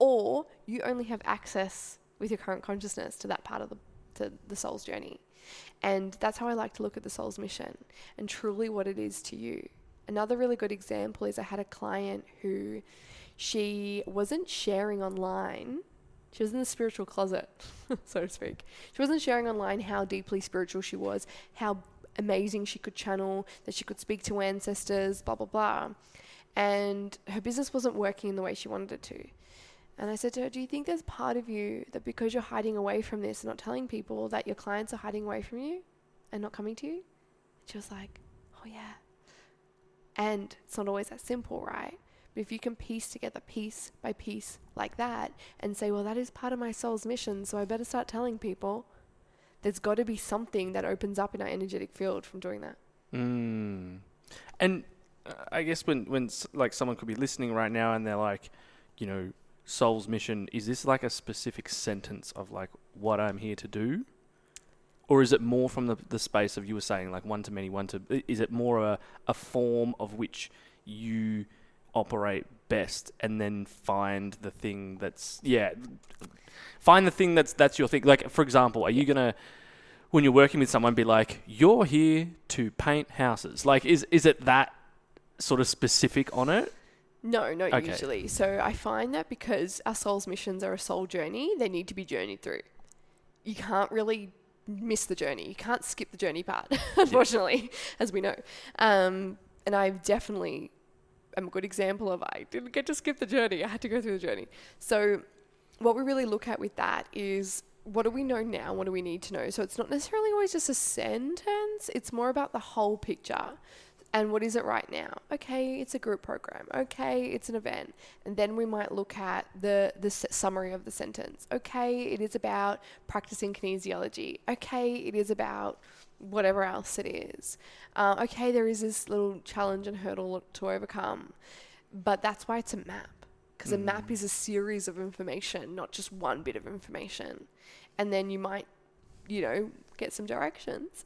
or you only have access with your current consciousness to that part of the soul's journey. And that's how I like to look at the soul's mission and truly what it is to you. Another really good example is I had a client who she wasn't sharing online. She was in the spiritual closet, so to speak. She wasn't sharing online how deeply spiritual she was, how amazing she could channel, that she could speak to ancestors, blah, blah, blah. And her business wasn't working in the way she wanted it to. And I said to her, do you think there's part of you that because you're hiding away from this and not telling people, that your clients are hiding away from you and not coming to you? And she was like, oh yeah. And it's not always that simple, right? But if you can piece together piece by piece like that and say, well, that is part of my soul's mission, so I better start telling people, there's got to be something that opens up in our energetic field from doing that. And I guess when like someone could be listening right now and they're like, you know, soul's mission, is this like a specific sentence of like what I'm here to do? Or is it more from the space of, you were saying, like one to many, is it more a form of which you operate best and then find the thing that's your thing? Like, for example, are you going to, when you're working with someone, be like, you're here to paint houses? Like, is it that sort of specific on it? No, not usually. So I find that because our soul's missions are a soul journey, they need to be journeyed through. You can't really miss the journey. You can't skip the journey part, unfortunately, as we know. And I definitely am a good example of, I didn't get to skip the journey. I had to go through the journey. So what we really look at with that is, what do we know now? What do we need to know? So it's not necessarily always just a sentence. It's more about the whole picture. And what is it right now? Okay, it's a group program. Okay, it's an event. And then we might look at the summary of the sentence. Okay, it is about practicing kinesiology. Okay, it is about whatever else it is. Okay, there is this little challenge and hurdle to overcome. But that's why it's a map. Because a map is a series of information, not just one bit of information. And then you might, get some directions,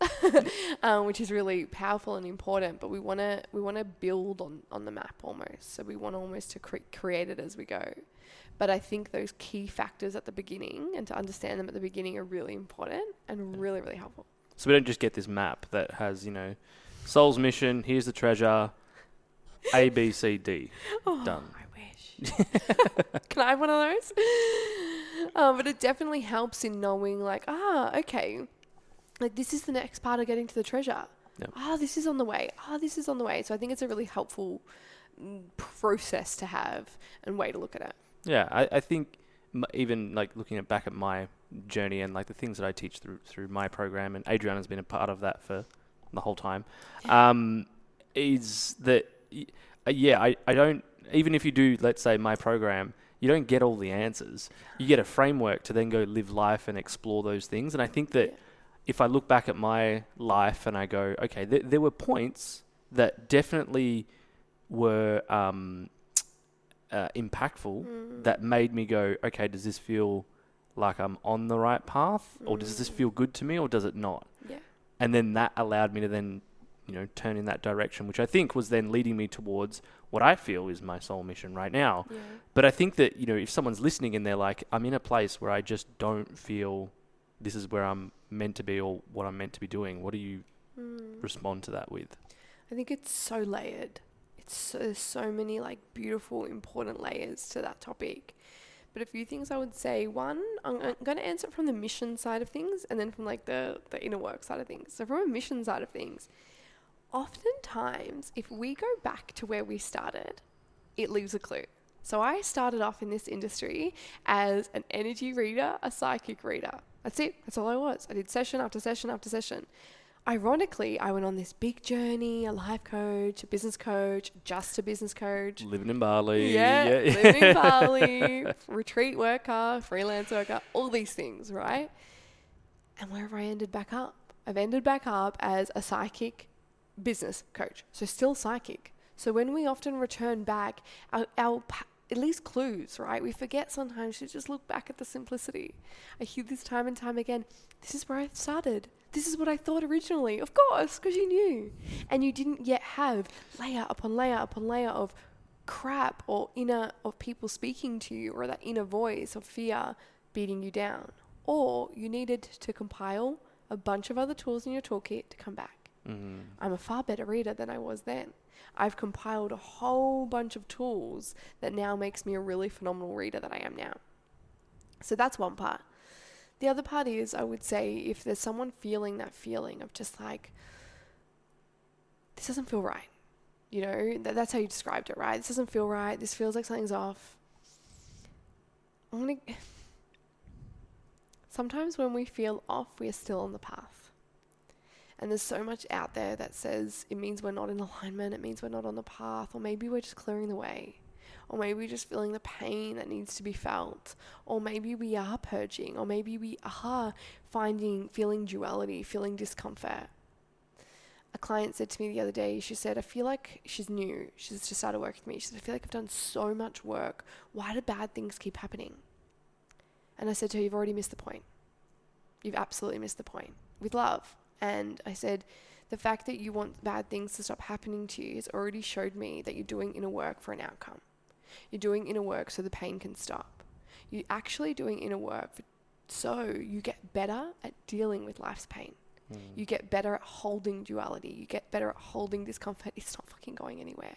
which is really powerful and important. But we want to build on the map almost. So we want almost to create it as we go. But I think those key factors at the beginning, and to understand them at the beginning, are really important and really, really helpful. So we don't just get this map that has, soul's mission, here's the treasure, A, B, C, D. Done. I wish. Can I have one of those? But it definitely helps in knowing, like, okay, like this is the next part of getting to the treasure. Yep. This is on the way. This is on the way. So I think it's a really helpful process to have and way to look at it. Yeah, I think even like looking back at my journey and like the things that I teach through my program, and Adriana's been a part of that for the whole time, is that, I don't, even if you do, let's say, my program, you don't get all the answers. You get a framework to then go live life and explore those things. And I think that if I look back at my life and I go, okay, there were points that definitely were impactful that made me go, okay, does this feel like I'm on the right path? Or does this feel good to me, or does it not? Yeah. And then that allowed me to then, turn in that direction, which I think was then leading me towards what I feel is my soul mission right now. Yeah. But I think that, if someone's listening and they're like, I'm in a place where I just don't feel this is where I'm meant to be or what I'm meant to be doing, what do you respond to that with? I think it's so layered. There's so many like beautiful, important layers to that topic. But a few things I would say. One, I'm going to answer from the mission side of things, and then from like the inner work side of things. So from a mission side of things, oftentimes, if we go back to where we started, it leaves a clue. So I started off in this industry as an energy reader, a psychic reader. That's it. That's all I was. I did session after session after session. Ironically, I went on this big journey, a life coach, a business coach, just a business coach. Living in Bali. Yeah. Living in Bali, retreat worker, freelance worker, all these things, right? And where have I ended back up? I've ended back up as a psychic business coach. So still psychic. So when we often return back, our at least clues, right? We forget sometimes to just look back at the simplicity. I hear this time and time again. This is where I started. This is what I thought originally. Of course, because you knew. And you didn't yet have layer upon layer upon layer of crap or of people speaking to you, or that inner voice of fear beating you down. Or you needed to compile a bunch of other tools in your toolkit to come back. I'm a far better reader than I was then. I've compiled a whole bunch of tools that now makes me a really phenomenal reader that I am now. So that's one part. The other part is, I would say, if there's someone feeling that feeling of just like, this doesn't feel right. That's how you described it, right? This doesn't feel right. This feels like something's off. Sometimes when we feel off, we are still on the path. And there's so much out there that says it means we're not in alignment. It means we're not on the path. Or maybe we're just clearing the way. Or maybe we're just feeling the pain that needs to be felt. Or maybe we are purging. Or maybe we are feeling duality, feeling discomfort. A client said to me the other day, she said, I feel like, she's new, she's just started working with me. She said, I feel like I've done so much work. Why do bad things keep happening? And I said to her, you've already missed the point. You've absolutely missed the point with love. And I said, the fact that you want bad things to stop happening to you has already showed me that you're doing inner work for an outcome. You're doing inner work so the pain can stop. You're actually doing inner work so you get better at dealing with life's pain. You get better at holding duality. You get better at holding discomfort. It's not fucking going anywhere.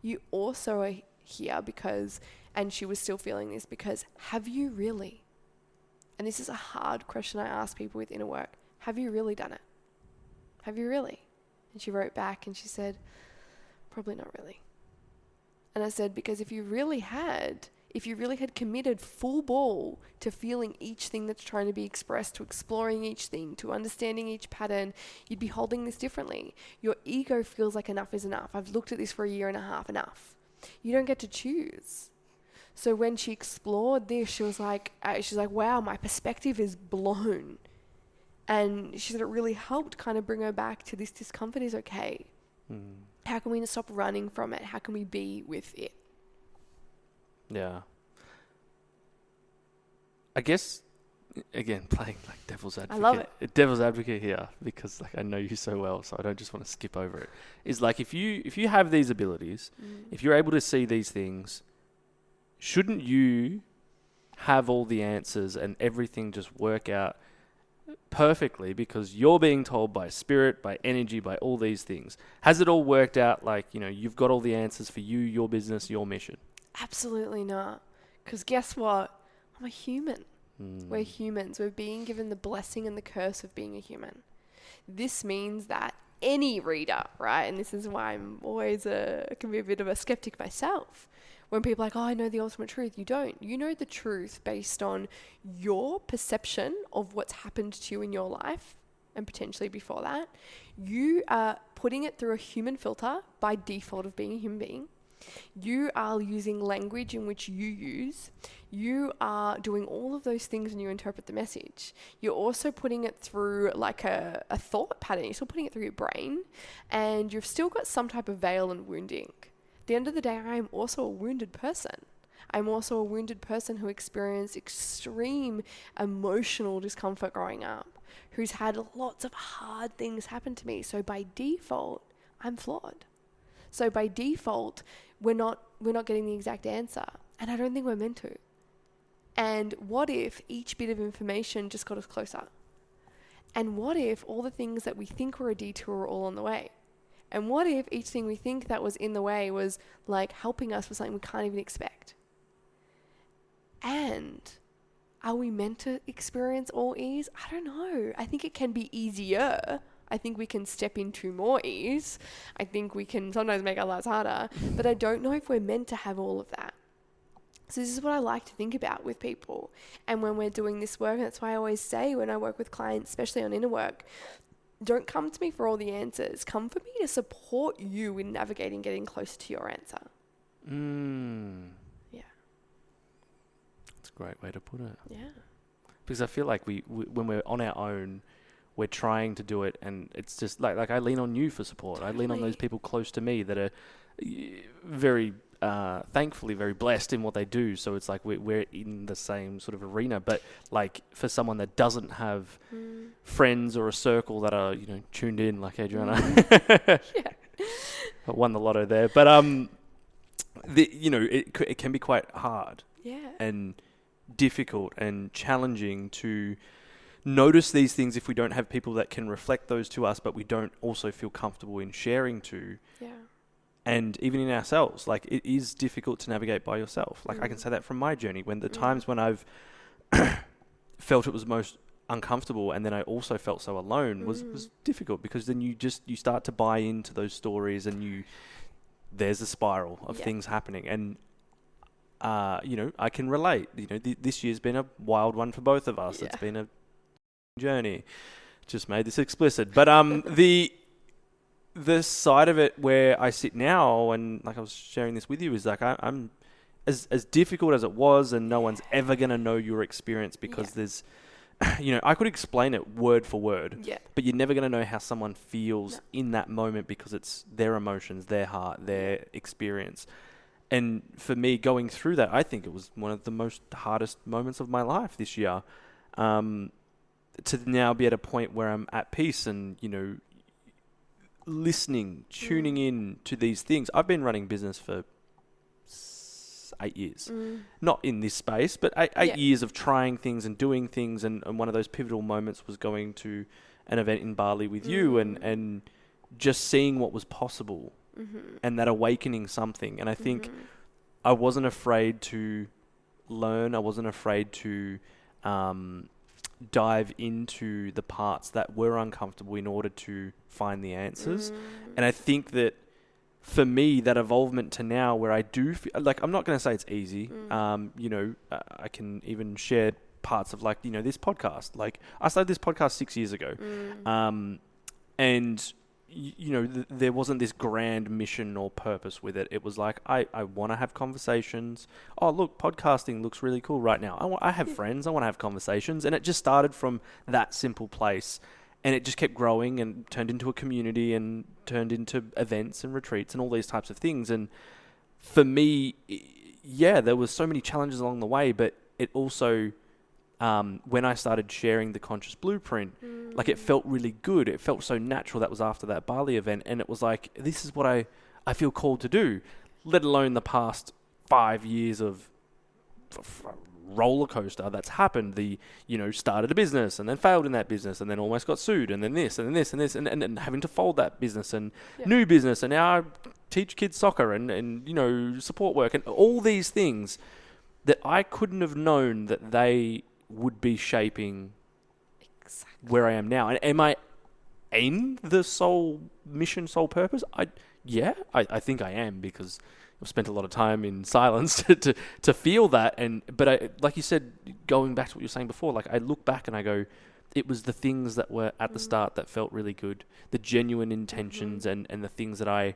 You also are here because, and she was still feeling this because, have you really? And this is a hard question I ask people with inner work. Have you really done it? Have you really? And she wrote back and she said, probably not really. And I said, because if you really had committed full ball to feeling each thing that's trying to be expressed, to exploring each thing, to understanding each pattern, you'd be holding this differently. Your ego feels like enough is enough. I've looked at this for a year and a half, enough. You don't get to choose. So when she explored this, she's like, wow, my perspective is blown. And she said it really helped kind of bring her back to this discomfort is okay. How can we stop running from it? How can we be with it? Yeah. I guess, again, playing like devil's advocate. I love it. Devil's advocate here, because like I know you so well, so I don't just want to skip over it. Is like if you have these abilities, if you're able to see these things, shouldn't you have all the answers and everything just work out perfectly because you're being told by spirit, by energy, by all these things? Has it all worked out like, you've got all the answers for you, your business, your mission? Absolutely not. Because guess what? I'm a human. We're humans. We're being given the blessing and the curse of being a human. This means that any reader, right? And this is why I'm always can be a bit of a skeptic myself. When people are like, oh, I know the ultimate truth. You don't. You know the truth based on your perception of what's happened to you in your life and potentially before that. You are putting it through a human filter by default of being a human being. You are using language in which you use. You are doing all of those things when you interpret the message. You're also putting it through like a thought pattern. You're still putting it through your brain, and you've still got some type of veil and wounding. At the end of the day, I am also a wounded person. I'm also a wounded person who experienced extreme emotional discomfort growing up, who's had lots of hard things happen to me. So by default, I'm flawed. So by default, we're not getting the exact answer. And I don't think we're meant to. And what if each bit of information just got us closer? And what if all the things that we think were a detour were all on the way? And what if each thing we think that was in the way was like helping us with something we can't even expect? And are we meant to experience all ease? I don't know. I think it can be easier. I think we can step into more ease. I think we can sometimes make our lives harder, but I don't know if we're meant to have all of that. So this is what I like to think about with people. And when we're doing this work, and that's why I always say when I work with clients, especially on inner work, don't come to me for all the answers. Come for me to support you in navigating, getting closer to your answer. Yeah. That's a great way to put it. Yeah. Because I feel like we when we're on our own, we're trying to do it, and it's just like I lean on you for support. Totally. I lean on those people close to me that are very thankfully very blessed in what they do. So it's like we're in the same sort of arena. But like for someone that doesn't have friends or a circle that are tuned in, like Adriana, Yeah. I won the lotto there. But it can be quite hard. Yeah. And difficult and challenging to notice these things if we don't have people that can reflect those to us, but we don't also feel comfortable in sharing to. Yeah. And even in ourselves, like it is difficult to navigate by yourself. Like I can say that from my journey, when the times when I've felt it was most uncomfortable, and then I also felt so alone was difficult, because then you start to buy into those stories, and there's a spiral of things happening. And I can relate. This year's been a wild one for both of us. Yeah. It's been a journey. Just made this explicit, but the side of it where I sit now, and like I was sharing this with you, is like I'm as difficult as it was, and no one's ever going to know your experience because there's, I could explain it word for word, but you're never going to know how someone feels in that moment because it's their emotions, their heart, their experience. And for me, going through that, I think it was one of the most hardest moments of my life this year. To now be at a point where I'm at peace and, listening, tuning in to these things. I've been running business for 8 years. Not in this space, but eight years of trying things and doing things. And one of those pivotal moments was going to an event in Bali with you and just seeing what was possible and that awakening something. And I think I wasn't afraid to learn. I wasn't afraid to dive into the parts that were uncomfortable in order to find the answers. And I think that for me, that evolvement to now where I do feel like, I'm not going to say it's easy. I can even share parts of this podcast. Like I started this podcast 6 years ago. And there wasn't this grand mission or purpose with it. It was like, I want to have conversations. Oh, look, podcasting looks really cool right now. I have friends. I want to have conversations. And it just started from that simple place. And it just kept growing and turned into a community and turned into events and retreats and all these types of things. And for me, there was so many challenges along the way, but it also, when I started sharing the conscious blueprint, it felt really good. It felt so natural. That was after that Bali event. And it was like, this is what I feel called to do, let alone the past 5 years of roller coaster that's happened. Started a business and then failed in that business and then almost got sued and then this and then this and this and having to fold that business and new business. And now I teach kids soccer and support work and all these things that I couldn't have known that they would be shaping where I am now. And am I in the soul mission, soul purpose? I think I am, because I've spent a lot of time in silence to feel that. But I, like you said, going back to what you were saying before, I look back and I go, it was the things that were at the start that felt really good, the genuine intentions and the things that I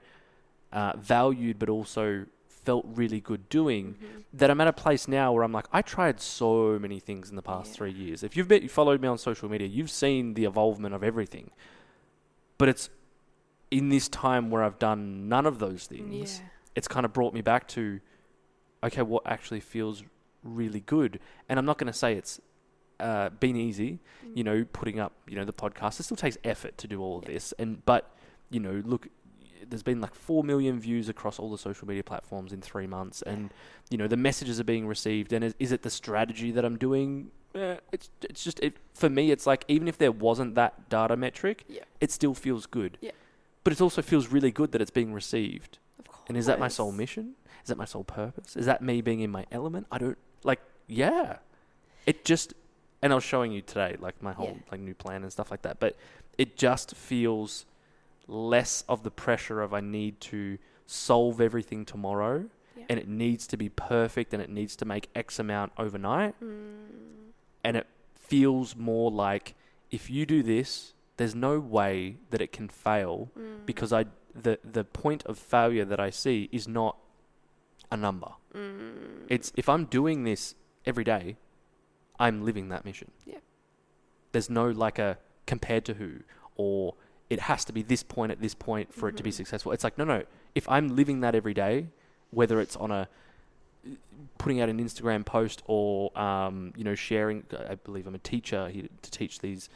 valued, but also felt really good doing, that I'm at a place now where I'm like, I tried so many things in the past 3 years. If you've followed me on social media, you've seen the evolvement of everything. But it's in this time where I've done none of those things, it's kind of brought me back to, okay, what actually feels really good. And I'm not going to say it's been easy, putting up, the podcast. It still takes effort to do all of this. But look, there's been 4 million views across all the social media platforms in 3 months. And, the messages are being received. And is it the strategy that I'm doing? It's just, for me, it's like, even if there wasn't that data metric, it still feels good. But it also feels really good that it's being received. Of course. And is that my soul mission? Is that my soul purpose? Is that me being in my element? It just, and I was showing you today, my whole new plan and stuff like that. But it just feels less of the pressure of I need to solve everything tomorrow and it needs to be perfect and it needs to make X amount overnight. And it feels more like, if you do this, there's no way that it can fail, because the point of failure that I see is not a number. It's, if I'm doing this every day, I'm living that mission. There's no a compared to who, or it has to be this point at this point for it to be successful. It's no. If I'm living that every day, whether it's on putting out an Instagram post or, sharing, I believe I'm a teacher here to teach these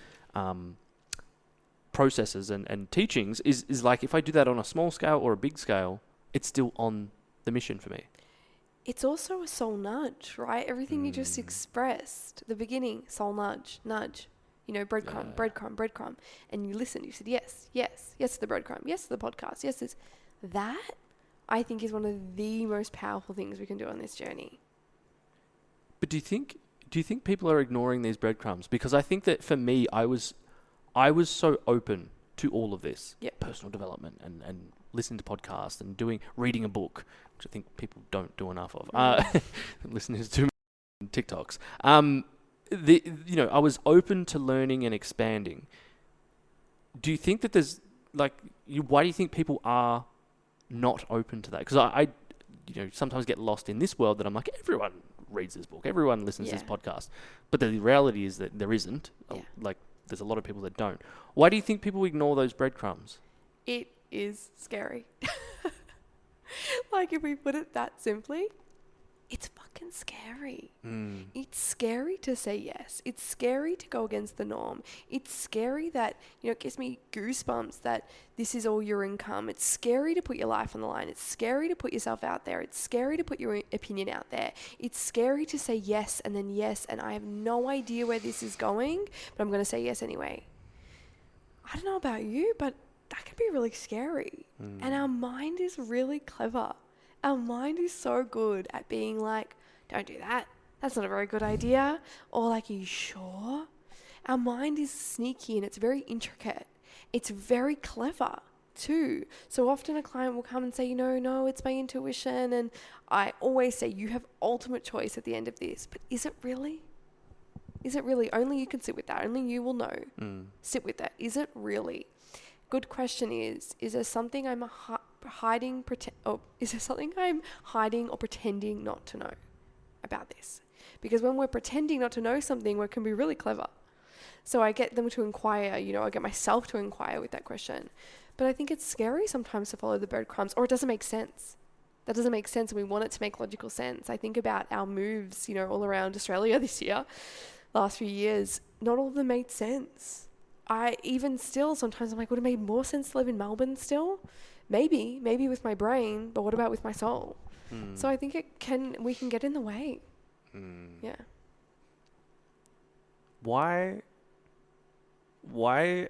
processes and teachings, is if I do that on a small scale or a big scale, it's still on the mission for me. It's also a soul nudge, right? Everything you just expressed, the beginning, soul nudge, breadcrumb. And you listened, you said, yes to the breadcrumb, yes to the podcast, yes this. That, I think, is one of the most powerful things we can do on this journey. But do you think people are ignoring these breadcrumbs? Because I think that for me, I was so open to all of this, personal development and listening to podcasts and reading a book, which I think people don't do enough of. Listening to too many TikToks. I was open to learning and expanding. Do you think that why do you think people are not open to that? Because I sometimes get lost in this world that I'm like, everyone reads this book, everyone listens to this podcast. But the reality is that there isn't. Like, there's a lot of people that don't. Why do you think people ignore those breadcrumbs? It is scary. Like, if we put it that simply, it's fucking scary. It's scary to say yes. It's scary to go against the norm. It's scary that, it gives me goosebumps that this is all your income. It's scary to put your life on the line. It's scary to put yourself out there. It's scary to put your opinion out there. It's scary to say yes and then yes, and I have no idea where this is going, but I'm going to say yes anyway. I don't know about you, but that can be really scary. And our mind is really clever. Our mind is so good at being like, don't do that. That's not a very good idea. Or like, are you sure? Our mind is sneaky and it's very intricate. It's very clever too. So often a client will come and say, no, it's my intuition. And I always say, you have ultimate choice at the end of this. But is it really? Is it really? Only you can sit with that. Only you will know. Sit with that. Is it really? Good question is there something I'm hiding or pretending not to know about this? Because when we're pretending not to know something, we can be really clever. So I get them to inquire, I get myself to inquire with that question. But I think it's scary sometimes to follow the breadcrumbs, or it doesn't make sense. That doesn't make sense, and we want it to make logical sense. I think about our moves, all around Australia this year, last few years, not all of them made sense. Sometimes I'm like, would it make more sense to live in Melbourne still? Maybe with my brain, but what about with my soul? So I think we can get in the way. Yeah. Why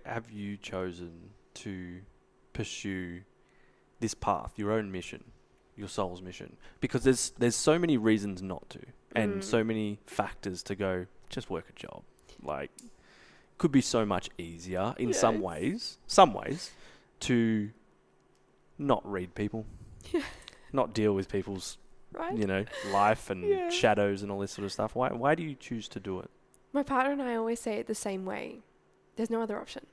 have you chosen to pursue this path, your own mission, your soul's mission? Because there's so many reasons not to, and so many factors to go, just work a job. Like, could be so much easier in some ways to not read people, not deal with people's, life and shadows and all this sort of stuff. Why do you choose to do it? My partner and I always say it the same way. There's no other option.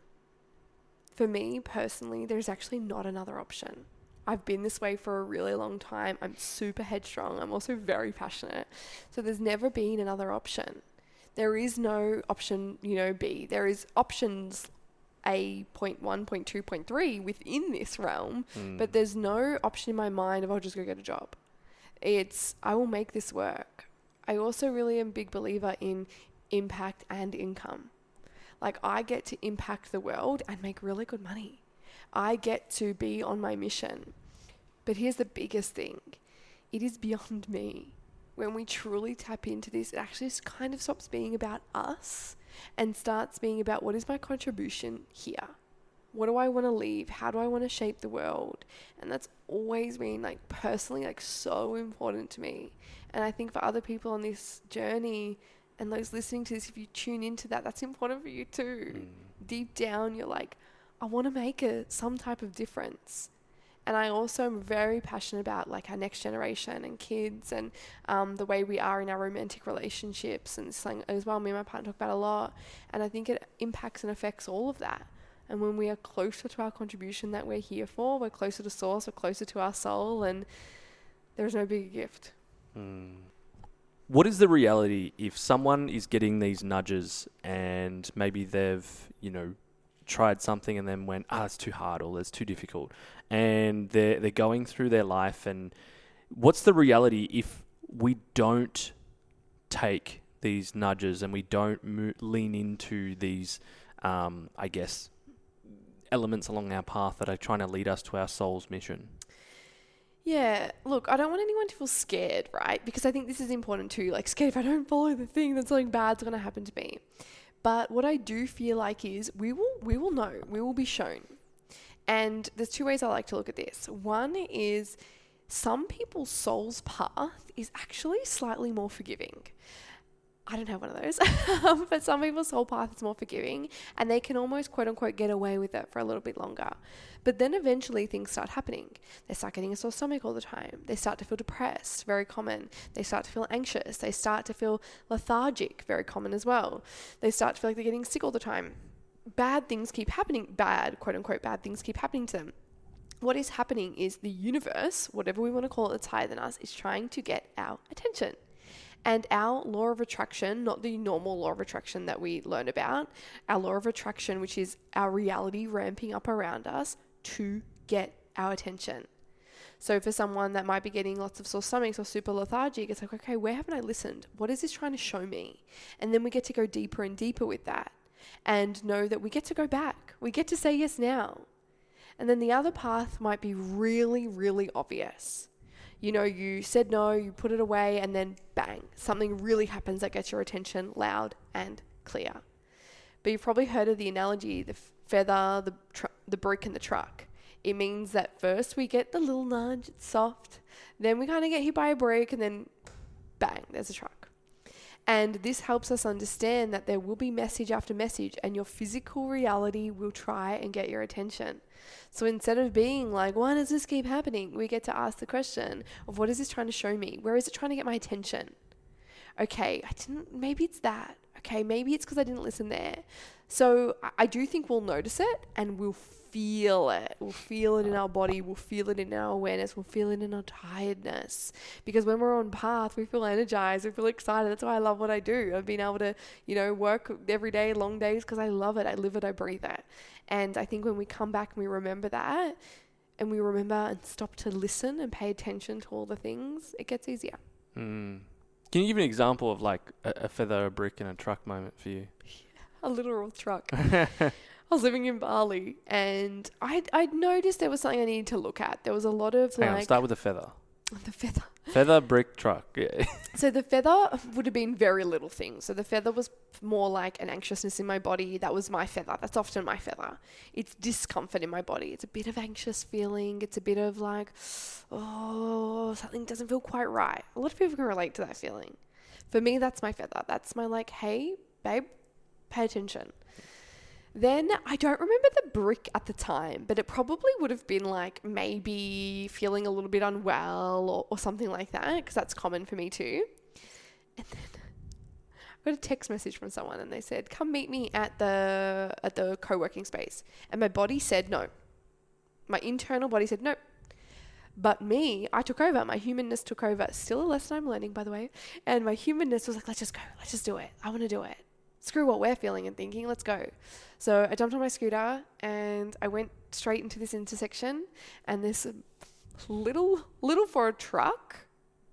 For me personally, there's actually not another option. I've been this way for a really long time. I'm super headstrong. I'm also very passionate. So there's never been another option. There is no option, B. There is options A, point 1, point 2, point 3 within this realm, but there's no option in my mind of I'll just go get a job. It's, I will make this work. I also really am a big believer in impact and income. Like, I get to impact the world and make really good money. I get to be on my mission. But here's the biggest thing. It is beyond me. When we truly tap into this, it actually just kind of stops being about us and starts being about, what is my contribution here? What do I want to leave? How do I want to shape the world? And that's always been, like, personally, like, so important to me. And I think for other people on this journey and those listening to this, if you tune into that, that's important for you too. Deep down, you're like, I want to make some type of difference. And I also am very passionate about, like, our next generation and kids and the way we are in our romantic relationships and something as well. Me and my partner talk about a lot. And I think it impacts and affects all of that. And when we are closer to our contribution that we're here for, we're closer to source, we're closer to our soul, and there's no bigger gift. What is the reality if someone is getting these nudges and maybe they've, tried something and then went, it's too hard or it's too difficult, and they're going through their life, and what's the reality if we don't take these nudges and we don't lean into these, elements along our path that are trying to lead us to our soul's mission? Yeah, look, I don't want anyone to feel scared, right? Because I think this is important too. Like, scared if I don't follow the thing, then something bad's going to happen to me. But what I do feel like is we will know, we will be shown. And there's two ways I like to look at this. One is some people's soul's path is actually slightly more forgiving. I don't have one of those, but some people's soul path is more forgiving and they can almost, quote unquote, get away with it for a little bit longer. But then eventually things start happening. They start getting a sore stomach all the time. They start to feel depressed, very common. They start to feel anxious. They start to feel lethargic, very common as well. They start to feel like they're getting sick all the time. bad things keep happening, bad, quote unquote, bad things keep happening to them. What is happening is the universe, whatever we want to call it that's higher than us, is trying to get our attention. And our law of attraction, not the normal law of attraction that we learn about, our law of attraction, which is our reality ramping up around us to get our attention. So for someone that might be getting lots of sore stomachs or super lethargic, it's like, okay, where haven't I listened? What is this trying to show me? And then we get to go deeper and deeper with that and know that we get to go back. We get to say yes now. And then the other path might be really, really obvious. You know, you said no, you put it away, and then bang, something really happens that gets your attention loud and clear. But you've probably heard of the analogy, the feather, the brick and the truck. It means that first we get the little nudge, it's soft, then we kind of get hit by a brick, and then bang, there's a truck. And this helps us understand that there will be message after message, and your physical reality will try and get your attention. So instead of being like, why does this keep happening? We get to ask the question of, what is this trying to show me? Where is it trying to get my attention? Okay, maybe it's that. Okay, maybe it's because I didn't listen there. So I do think we'll notice it and we'll feel it. We'll feel it in our body. We'll feel it in our awareness. We'll feel it in our tiredness. Because when we're on path, we feel energized. We feel excited. That's why I love what I do. I've been able to, work every day, long days, because I love it. I live it. I breathe it. And I think when we come back and we remember that, and we remember and stop to listen and pay attention to all the things, it gets easier. Can you give an example of like a feather, a brick, and a truck moment for you? A literal truck. I was living in Bali and I noticed there was something I needed to look at. There was a lot of Hang on, start with the feather. The feather. Feather, brick, truck. Yeah. So the feather would have been very little things. So the feather was more like an anxiousness in my body. That was my feather. That's often my feather. It's discomfort in my body. It's a bit of anxious feeling. It's a bit of like, oh, something doesn't feel quite right. A lot of people can relate to that feeling. For me, that's my feather. That's my like, hey, babe, pay attention. Then I don't remember the brick at the time, but it probably would have been like maybe feeling a little bit unwell or something like that, because that's common for me too. And then I got a text message from someone and they said, come meet me at the co-working space. And my body said no. My internal body said no. But me, I took over. My humanness took over. Still a lesson I'm learning, by the way. And my humanness was like, let's just go. Let's just do it. I want to do it. Screw what we're feeling and thinking, let's go. So I jumped on my scooter and I went straight into this intersection, and this little for a truck,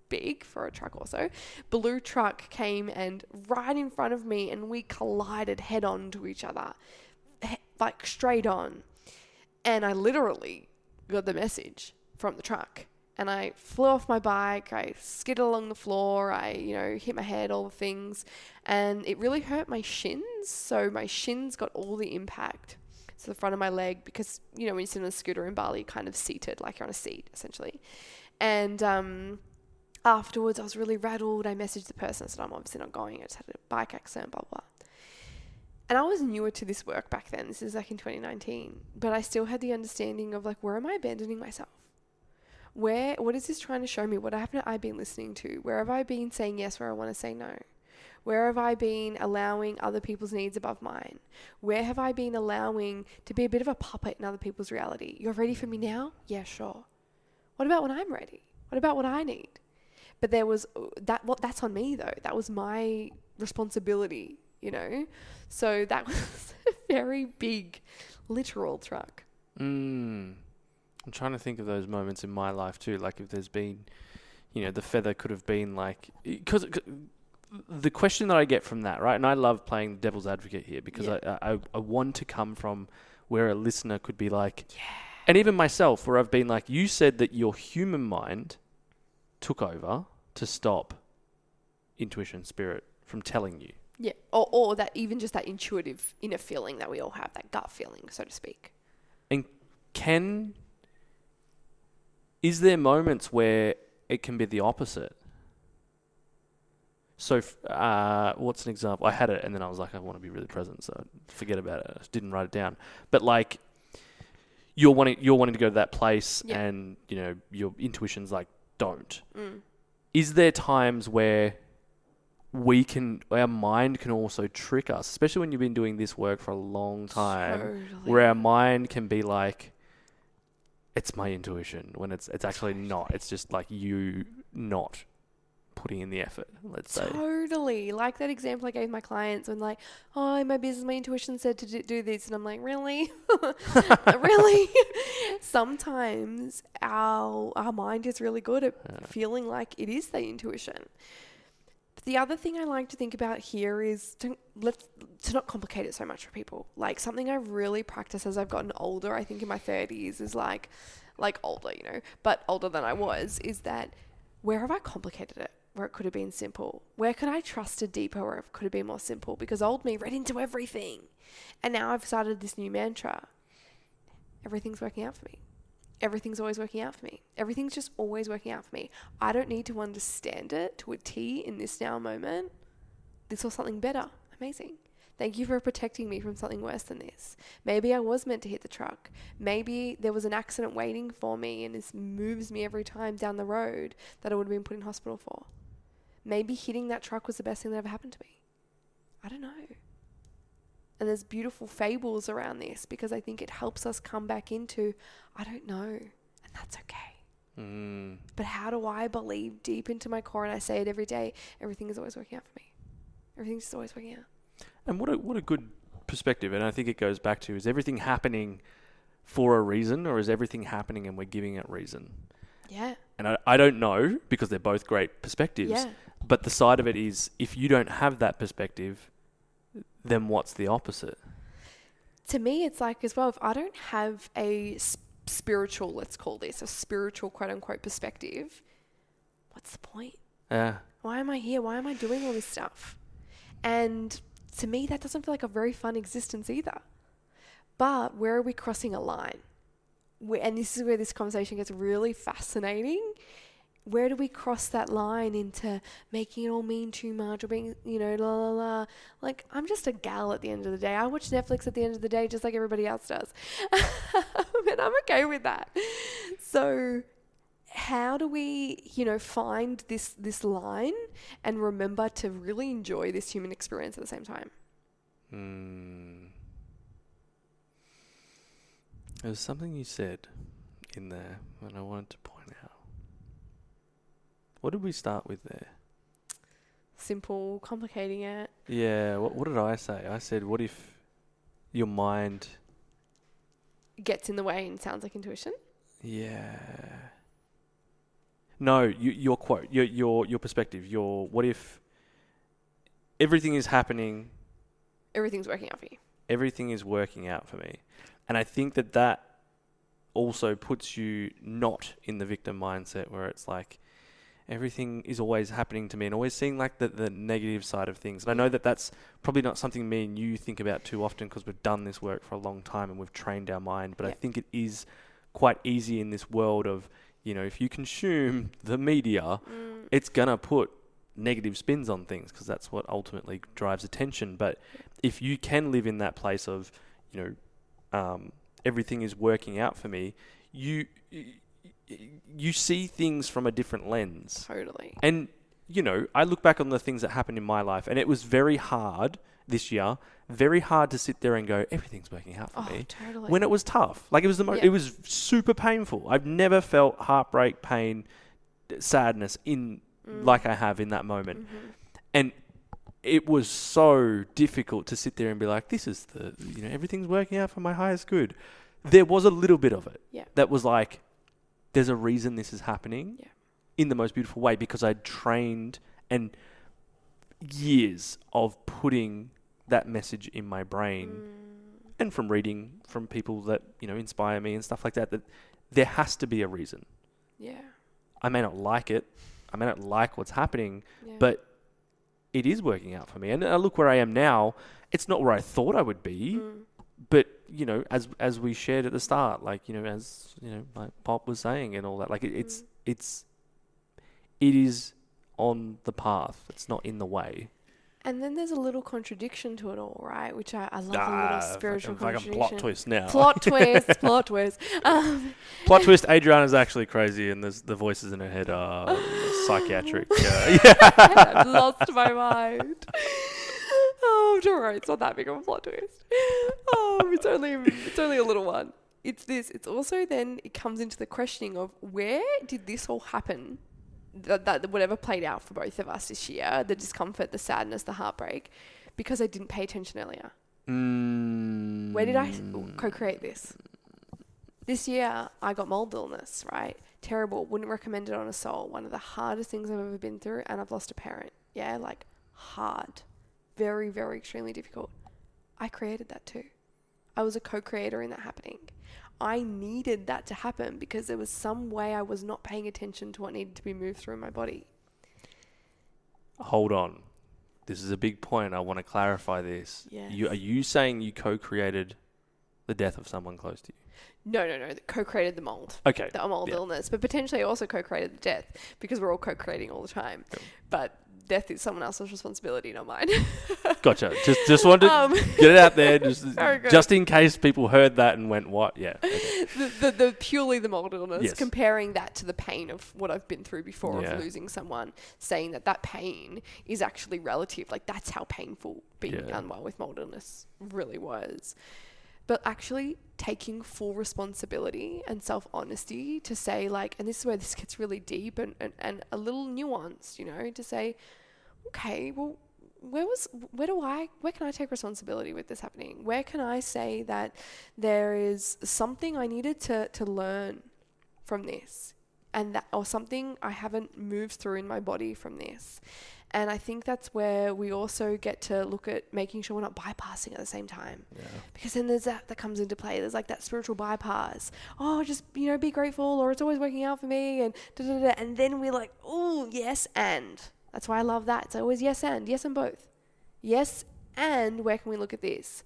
big for a truck also, blue truck came and right in front of me, and we collided head on to each other, like straight on. And I literally got the message from the truck. And I flew off my bike, I skidded along the floor, I, hit my head, all the things. And it really hurt my shins. So my shins got all the impact. So the front of my leg, because, when you sit on a scooter in Bali, you're kind of seated, like you're on a seat, essentially. And afterwards, I was really rattled. I messaged the person, I said, I'm obviously not going. I just had a bike accident, blah, blah. And I was newer to this work back then. This is like in 2019. But I still had the understanding of like, where am I abandoning myself? What is this trying to show me? What haven't I been listening to? Where have I been saying yes where I want to say no? Where have I been allowing other people's needs above mine? Where have I been allowing to be a bit of a puppet in other people's reality? You're ready for me now? Yeah, sure. What about when I'm ready? What about what I need? But there was that's on me though. That was my responsibility, So that was a very big, literal truck. I'm trying to think of those moments in my life too. Like if there's been, the feather could have been like, because the question that I get from that, right? And I love playing devil's advocate here because I want to come from where a listener could be like, and even myself, where I've been like, you said that your human mind took over to stop intuition, spirit from telling you. Yeah. Or that even just that intuitive inner feeling that we all have, that gut feeling, so to speak. And is there moments where it can be the opposite? So, what's an example? I had it and then I was like, I want to be really present, so forget about it. I just didn't write it down. But like, you're wanting to go to that place, and your intuition's like, don't. Is there times where our mind can also trick us, especially when you've been doing this work for a long time, Totally. where our mind can be like, it's my intuition, when it's actually not. It's just like you not putting in the effort, let's say. Totally. Like that example I gave my clients when like, oh, in my business, my intuition said to do this. And I'm like, really? Really? Sometimes our mind is really good at feeling like it is the intuition. But the other thing I like to think about here is to not complicate it so much for people. Like something I've really practiced as I've gotten older, I think in my 30s is like older, but older than I was, is that where have I complicated it? Where it could have been simple? Where could I trust it deeper where it could have been more simple? Because old me read into everything. And now I've started this new mantra. Everything's working out for me. Everything's always working out for me. Everything's just always working out for me. I don't need to understand it to a T in this now moment. This or something better. Amazing. Thank you for protecting me from something worse than this. Maybe I was meant to hit the truck. Maybe there was an accident waiting for me and this moves me every time down the road that I would have been put in hospital for. Maybe hitting that truck was the best thing that ever happened to me. I don't know. And there's beautiful fables around this because I think it helps us come back into, I don't know, and that's okay. But how do I believe deep into my core, and I say it every day, everything is always working out for me. Everything's just always working out. And what a good perspective. And I think it goes back to, is everything happening for a reason, or is everything happening and we're giving it reason? Yeah. And I don't know, because they're both great perspectives. Yeah. But the side of it is, if you don't have that perspective, then what's the opposite? To me, it's like as well, if I don't have a spiritual, let's call this, a spiritual quote unquote perspective, what's the point? Yeah. Why am I here? Why am I doing all this stuff? And to me, that doesn't feel like a very fun existence either. But where are we crossing a line? And this is where this conversation gets really fascinating. Where do we cross that line into making it all mean too much or being, la, la, la. Like, I'm just a gal at the end of the day. I watch Netflix at the end of the day just like everybody else does. And I'm okay with that. So how do we, find this line and remember to really enjoy this human experience at the same time? There's something you said in there and I wanted to point out. What did we start with there? Simple, complicating it. Yeah, what did I say? I said, what if your mind gets in the way and sounds like intuition? Yeah. No, your quote, your perspective, what if everything is happening? Everything's working out for you. Everything is working out for me. And I think that also puts you not in the victim mindset where it's like, everything is always happening to me, and always seeing like the negative side of things. And I know that that's probably not something me and you think about too often because we've done this work for a long time and we've trained our mind. But I think it is quite easy in this world of, if you consume the media, it's going to put negative spins on things because that's what ultimately drives attention. But if you can live in that place of, everything is working out for me, you see things from a different lens. Totally. And, I look back on the things that happened in my life, and it was very hard this year, very hard to sit there and go, everything's working out for me. Totally. When it was tough. Like it was it was super painful. I've never felt heartbreak, pain, sadness like I have in that moment. Mm-hmm. And it was so difficult to sit there and be like, this is everything's working out for my highest good. There was a little bit of it that was like, there's a reason this is happening in the most beautiful way, because I'd trained and years of putting that message in my brain and from reading from people that, inspire me and stuff like that there has to be a reason. Yeah. I may not like it. I may not like what's happening, but it is working out for me. And I look where I am now. It's not where I thought I would be, but as we shared at the start, like, as my pop was saying and all that, like it is on the path. It's not in the way. And then there's a little contradiction to it all, right? Which I love a little spiritual contradiction. Plot twist now. Plot twist. Plot twist. Plot twist, Adriana's actually crazy and the voices in her head are psychiatric. I've lost my mind. Oh, don't worry. It's not that big of a plot twist. It's only a little one. It's this. It's also then it comes into the questioning of where did this all happen? That whatever played out for both of us this year, the discomfort, the sadness, the heartbreak, because I didn't pay attention earlier. Where did I co-create this? This year, I got mold illness, right? Terrible. Wouldn't recommend it on a soul. One of the hardest things I've ever been through, and I've lost a parent. Yeah, like hard. Very, very extremely difficult. I created that too. I was a co-creator in that happening. I needed that to happen because there was some way I was not paying attention to what needed to be moved through my body. Hold on. This is a big point. I want to clarify this. Yes. Are you saying you co-created the death of someone close to you? No. Co-created the mold. Okay. The mold illness. But potentially also co-created the death because we're all co-creating all the time. Cool. But death is someone else's responsibility, not mine. Gotcha. Just wanted to get it out there, just in case people heard that and went, "What?" Yeah. Okay. The purely the mold illness. Yes. Comparing that to the pain of what I've been through before of losing someone, saying that pain is actually relative. Like that's how painful being unwell with mold illness really was. But actually taking full responsibility and self-honesty to say like, and this is where this gets really deep and a little nuanced, to say, okay, well, where can I take responsibility with this happening? Where can I say that there is something I needed to learn from this and that, or something I haven't moved through in my body from this? And I think that's where we also get to look at making sure we're not bypassing at the same time. Yeah. Because then there's that comes into play. There's like that spiritual bypass. Oh, just, be grateful, or it's always working out for me, and da-da-da-da. And then we're like, oh, yes, and. That's why I love that. It's always yes and both. Yes, and where can we look at this?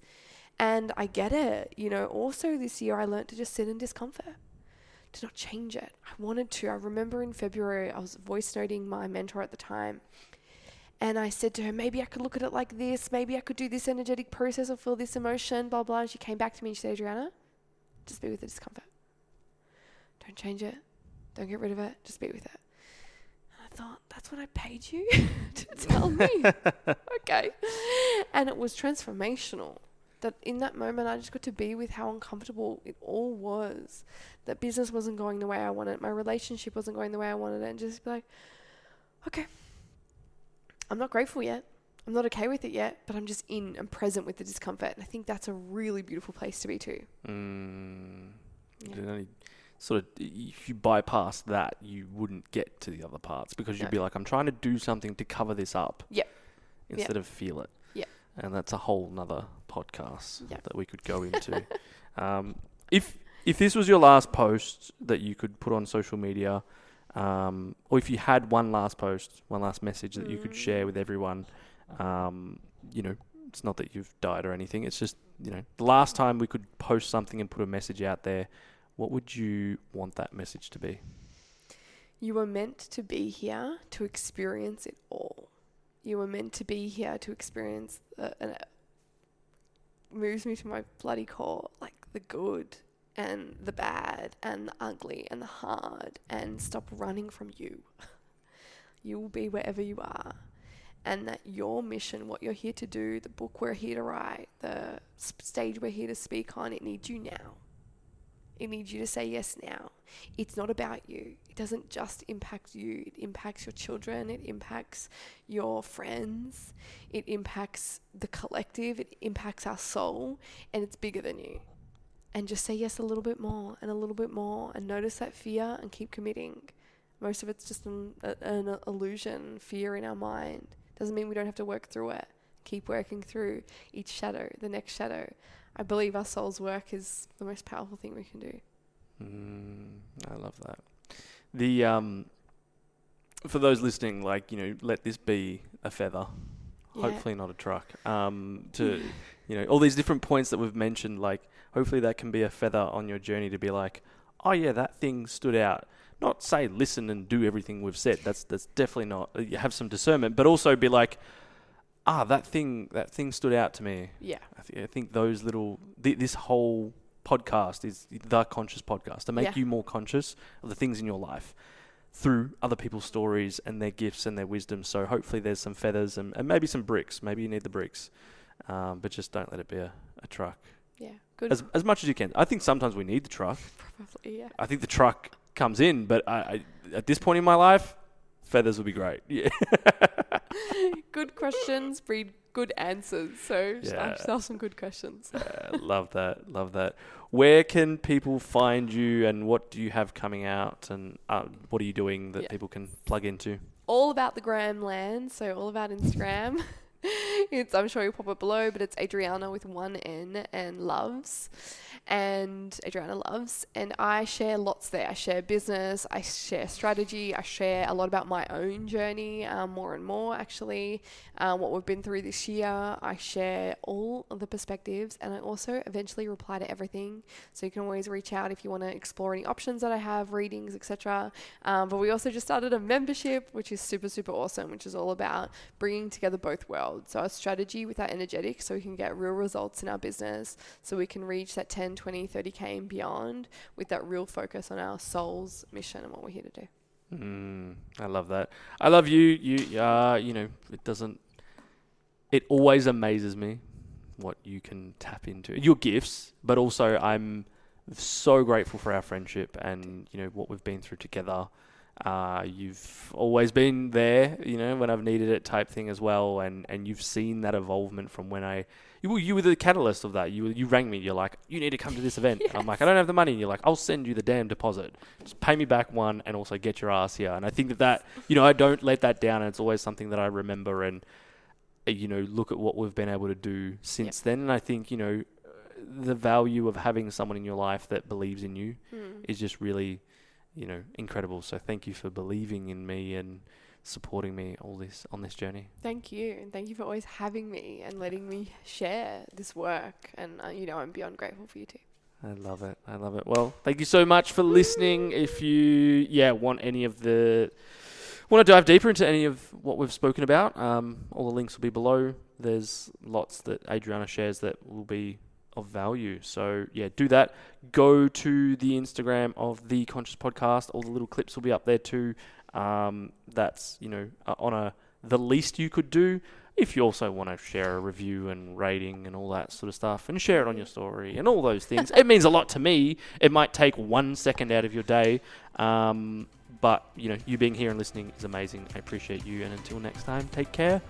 And I get it. Also this year I learned to just sit in discomfort, to not change it. I wanted to. I remember in February I was voice noting my mentor at the time. And I said to her, maybe I could look at it like this. Maybe I could do this energetic process or feel this emotion, blah, blah. And she came back to me and she said, Adriana, just be with the discomfort. Don't change it. Don't get rid of it. Just be with it. And I thought, that's what I paid you to tell me. Okay. And it was transformational. That in that moment, I just got to be with how uncomfortable it all was. That business wasn't going the way I wanted. My relationship wasn't going the way I wanted it. And just be like, okay. I'm not grateful yet. I'm not okay with it yet, but I'm present with the discomfort. And I think that's a really beautiful place to be too. If you bypass that, you wouldn't get to the other parts because you'd be like, I'm trying to do something to cover this up. Yep. Instead of feel it. Yeah. And that's a whole nother podcast that we could go into. If this was your last post that you could put on social media, or if you had one last post, one last message that you could share with everyone, it's not that you've died or anything. It's just, the last time we could post something and put a message out there, what would you want that message to be? You were meant to be here to experience it all. You were meant to be here to experience, and it moves me to my bloody core, like the good and the bad and the ugly and the hard, and stop running from you. You will be wherever you are. And that your mission, what you're here to do, the book we're here to write, the stage we're here to speak on, it needs you now. It needs you to say yes now. It's not about you. It doesn't just impact you. It impacts your children. It impacts your friends. It impacts the collective. It impacts our soul. And it's bigger than you. And just say yes a little bit more and a little bit more, and notice that fear and keep committing. Most of it's just an illusion, fear in our mind. Doesn't mean we don't have to work through it. Keep working through each shadow, the next shadow. I believe our soul's work is the most powerful thing we can do. I love that. The for those listening, let this be a feather, hopefully not a truck. To all these different points that we've mentioned, hopefully that can be a feather on your journey to be like, oh yeah, that thing stood out. Not say listen and do everything we've said. That's definitely not. You have some discernment, but also be like, that thing stood out to me. Yeah. I think those little, this whole podcast is the conscious podcast to make you more conscious of the things in your life through other people's stories and their gifts and their wisdom. So hopefully there's some feathers and maybe some bricks. Maybe you need the bricks, but just don't let it be a truck. Yeah, good. As much as you can. I think sometimes we need the truck. Probably, yeah. I think the truck comes in, but I at this point in my life, feathers would be great. Yeah. Good questions breed good answers. So just ask yourself some good questions. Love that. Where can people find you, and what do you have coming out, and what are you doing that people can plug into? All about the gram land, so all about Instagram. I'm sure you'll pop it below, but it's Adriana with one N and loves. And Adriana loves. And I share lots there. I share business, I share strategy, I share a lot about my own journey, more and more actually, what we've been through this year. I share all of the perspectives, and I also eventually reply to everything. So you can always reach out if you want to explore any options that I have, readings, etc. But we also just started a membership, which is super, super awesome, which is all about bringing together both worlds. So our strategy with our energetics, so we can get real results in our business, so we can reach that 10, 20, 30K and beyond with that real focus on our soul's mission and what we're here to do. I love that. I love you. It always amazes me what you can tap into, your gifts, but also I'm so grateful for our friendship and, what we've been through together. You've always been there, when I've needed it type thing as well. And you've seen that evolvement from when you were the catalyst of that. You rang me, you're like, you need to come to this event. Yes. And I'm like, I don't have the money. And you're like, I'll send you the damn deposit. Just pay me back one and also get your ass here. And I think that, I don't let that down. And it's always something that I remember and, look at what we've been able to do since then. And I think, the value of having someone in your life that believes in you is just really, incredible. So thank you for believing in me and supporting me on this journey. Thank you. And thank you for always having me and letting me share this work. And, I'm beyond grateful for you too. I love it. Well, thank you so much for listening. If you, want to dive deeper into any of what we've spoken about, all the links will be below. There's lots that Adriana shares that will be of value. So do that. Go to the Instagram of The Conscious Podcast. All the little clips will be up there too. That's, on the least you could do. If you also want to share a review and rating and all that sort of stuff and share it on your story and all those things, it means a lot to me. It might take 1 second out of your day. But, you being here and listening is amazing. I appreciate you. And until next time, take care.